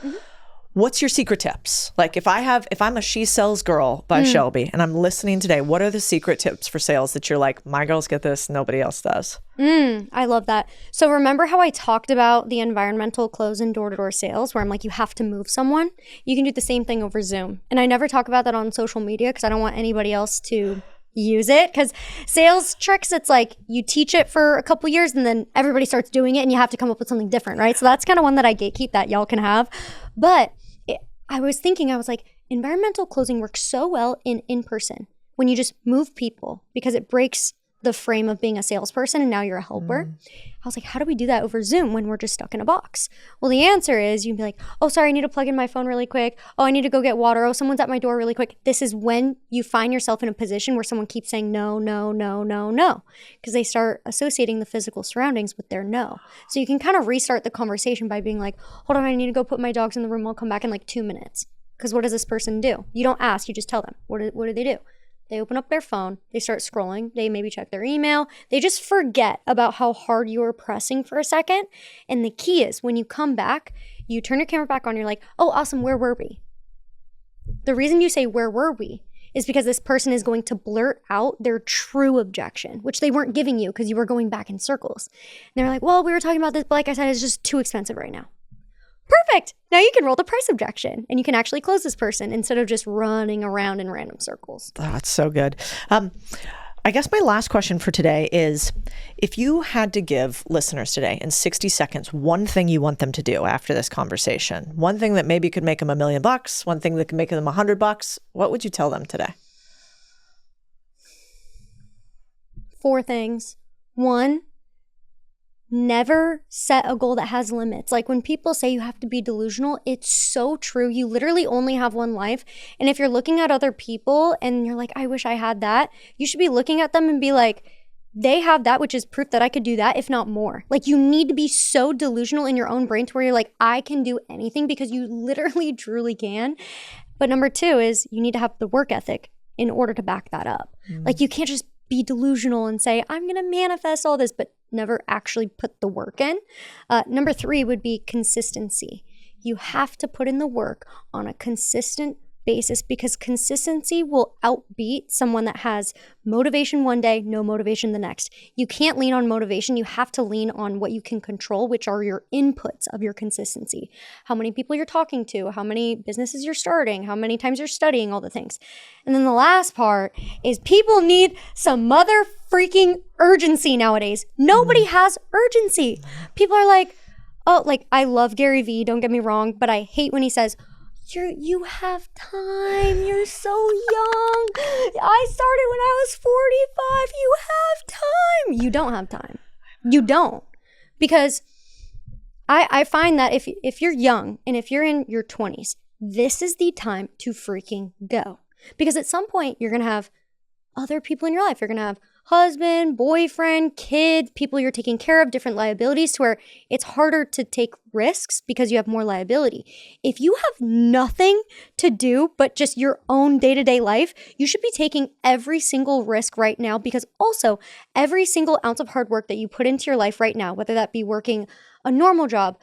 What's your secret tips? Like if I'm a She Sells girl by Shelby and I'm listening today, what are the secret tips for sales that you're like, my girls get this, nobody else does? I love that. So remember how I talked about the environmental close and door-to-door sales where I'm like, you have to move someone? You can do the same thing over Zoom. And I never talk about that on social media because I don't want anybody else to use it, because sales tricks, it's like you teach it for a couple years and then everybody starts doing it and you have to come up with something different, right? So that's kind of one that I gatekeep that y'all can have. But I was like, environmental closing works so well in person when you just move people because it breaks the frame of being a salesperson and now you're a helper. I was like, how do we do that over Zoom when we're just stuck in a box? Well, the answer is you'd be like, oh, sorry, I need to plug in my phone really quick. Oh, I need to go get water. Oh, someone's at my door really quick. This is when you find yourself in a position where someone keeps saying no, no, no, no, no, because they start associating the physical surroundings with their no. So you can kind of restart the conversation by being like, hold on, I need to go put my dogs in the room. I'll come back in like 2 minutes. Because what does this person do? You don't ask, you just tell them. What do they do? They open up their phone, they start scrolling, they maybe check their email, they just forget about how hard you were pressing for a second. And the key is when you come back, you turn your camera back on, you're like, oh, awesome, where were we? The reason you say, where were we, is because this person is going to blurt out their true objection, which they weren't giving you because you were going back in circles. And they're like, well, we were talking about this, but like I said, it's just too expensive right now. Perfect. Now you can roll the price objection and you can actually close this person instead of just running around in random circles. Oh, that's so good. I guess my last question for today is, if you had to give listeners today in 60 seconds, one thing you want them to do after this conversation, one thing that maybe could make them $1 million, one thing that could make them $100, what would you tell them today? 4 things. 1, never set a goal that has limits. Like when people say you have to be delusional, it's so true. You literally only have one life. And if you're looking at other people and you're like, I wish I had that, you should be looking at them and be like, they have that, which is proof that I could do that, if not more. Like you need to be so delusional in your own brain to where you're like, I can do anything, because you literally, truly can. But number 2 is you need to have the work ethic in order to back that up. Like you can't just be delusional and say, I'm going to manifest all this, but never actually put the work in. Number 3 would be consistency. You have to put in the work on a consistent basis, because consistency will outbeat someone that has motivation one day, no motivation the next. You can't lean on motivation. You have to lean on what you can control, which are your inputs of your consistency. How many people you're talking to, how many businesses you're starting, how many times you're studying, all the things. And then the last part is people need some mother freaking urgency nowadays. Nobody has urgency. People are like, oh, like I love Gary Vee, don't get me wrong, but I hate when he says, you have time. You're so young. I started when I was 45. You have time. You don't have time. You don't. Because I find that if you're young and if you're in your 20s, this is the time to freaking go. Because at some point, you're going to have other people in your life. You're going to have husband, boyfriend, kids, people you're taking care of, different liabilities, to where it's harder to take risks because you have more liability. If you have nothing to do but just your own day-to-day life, you should be taking every single risk right now, because also every single ounce of hard work that you put into your life right now, whether that be working a normal job,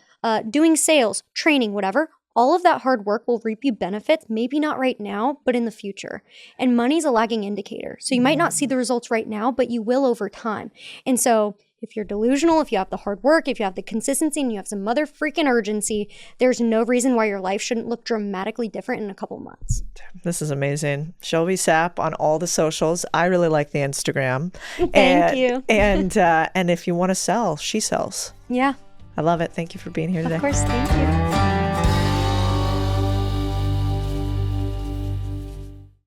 doing sales, training, whatever, all of that hard work will reap you benefits, maybe not right now, but in the future. And money's a lagging indicator. So you might not see the results right now, but you will over time. And so if you're delusional, if you have the hard work, if you have the consistency, and you have some mother freaking urgency, there's no reason why your life shouldn't look dramatically different in a couple months. This is amazing. Shelby Sapp on all the socials. I really like the Instagram. Thank you. And if you want to sell, she sells. Yeah. I love it. Thank you for being here today. Of course. Thank you.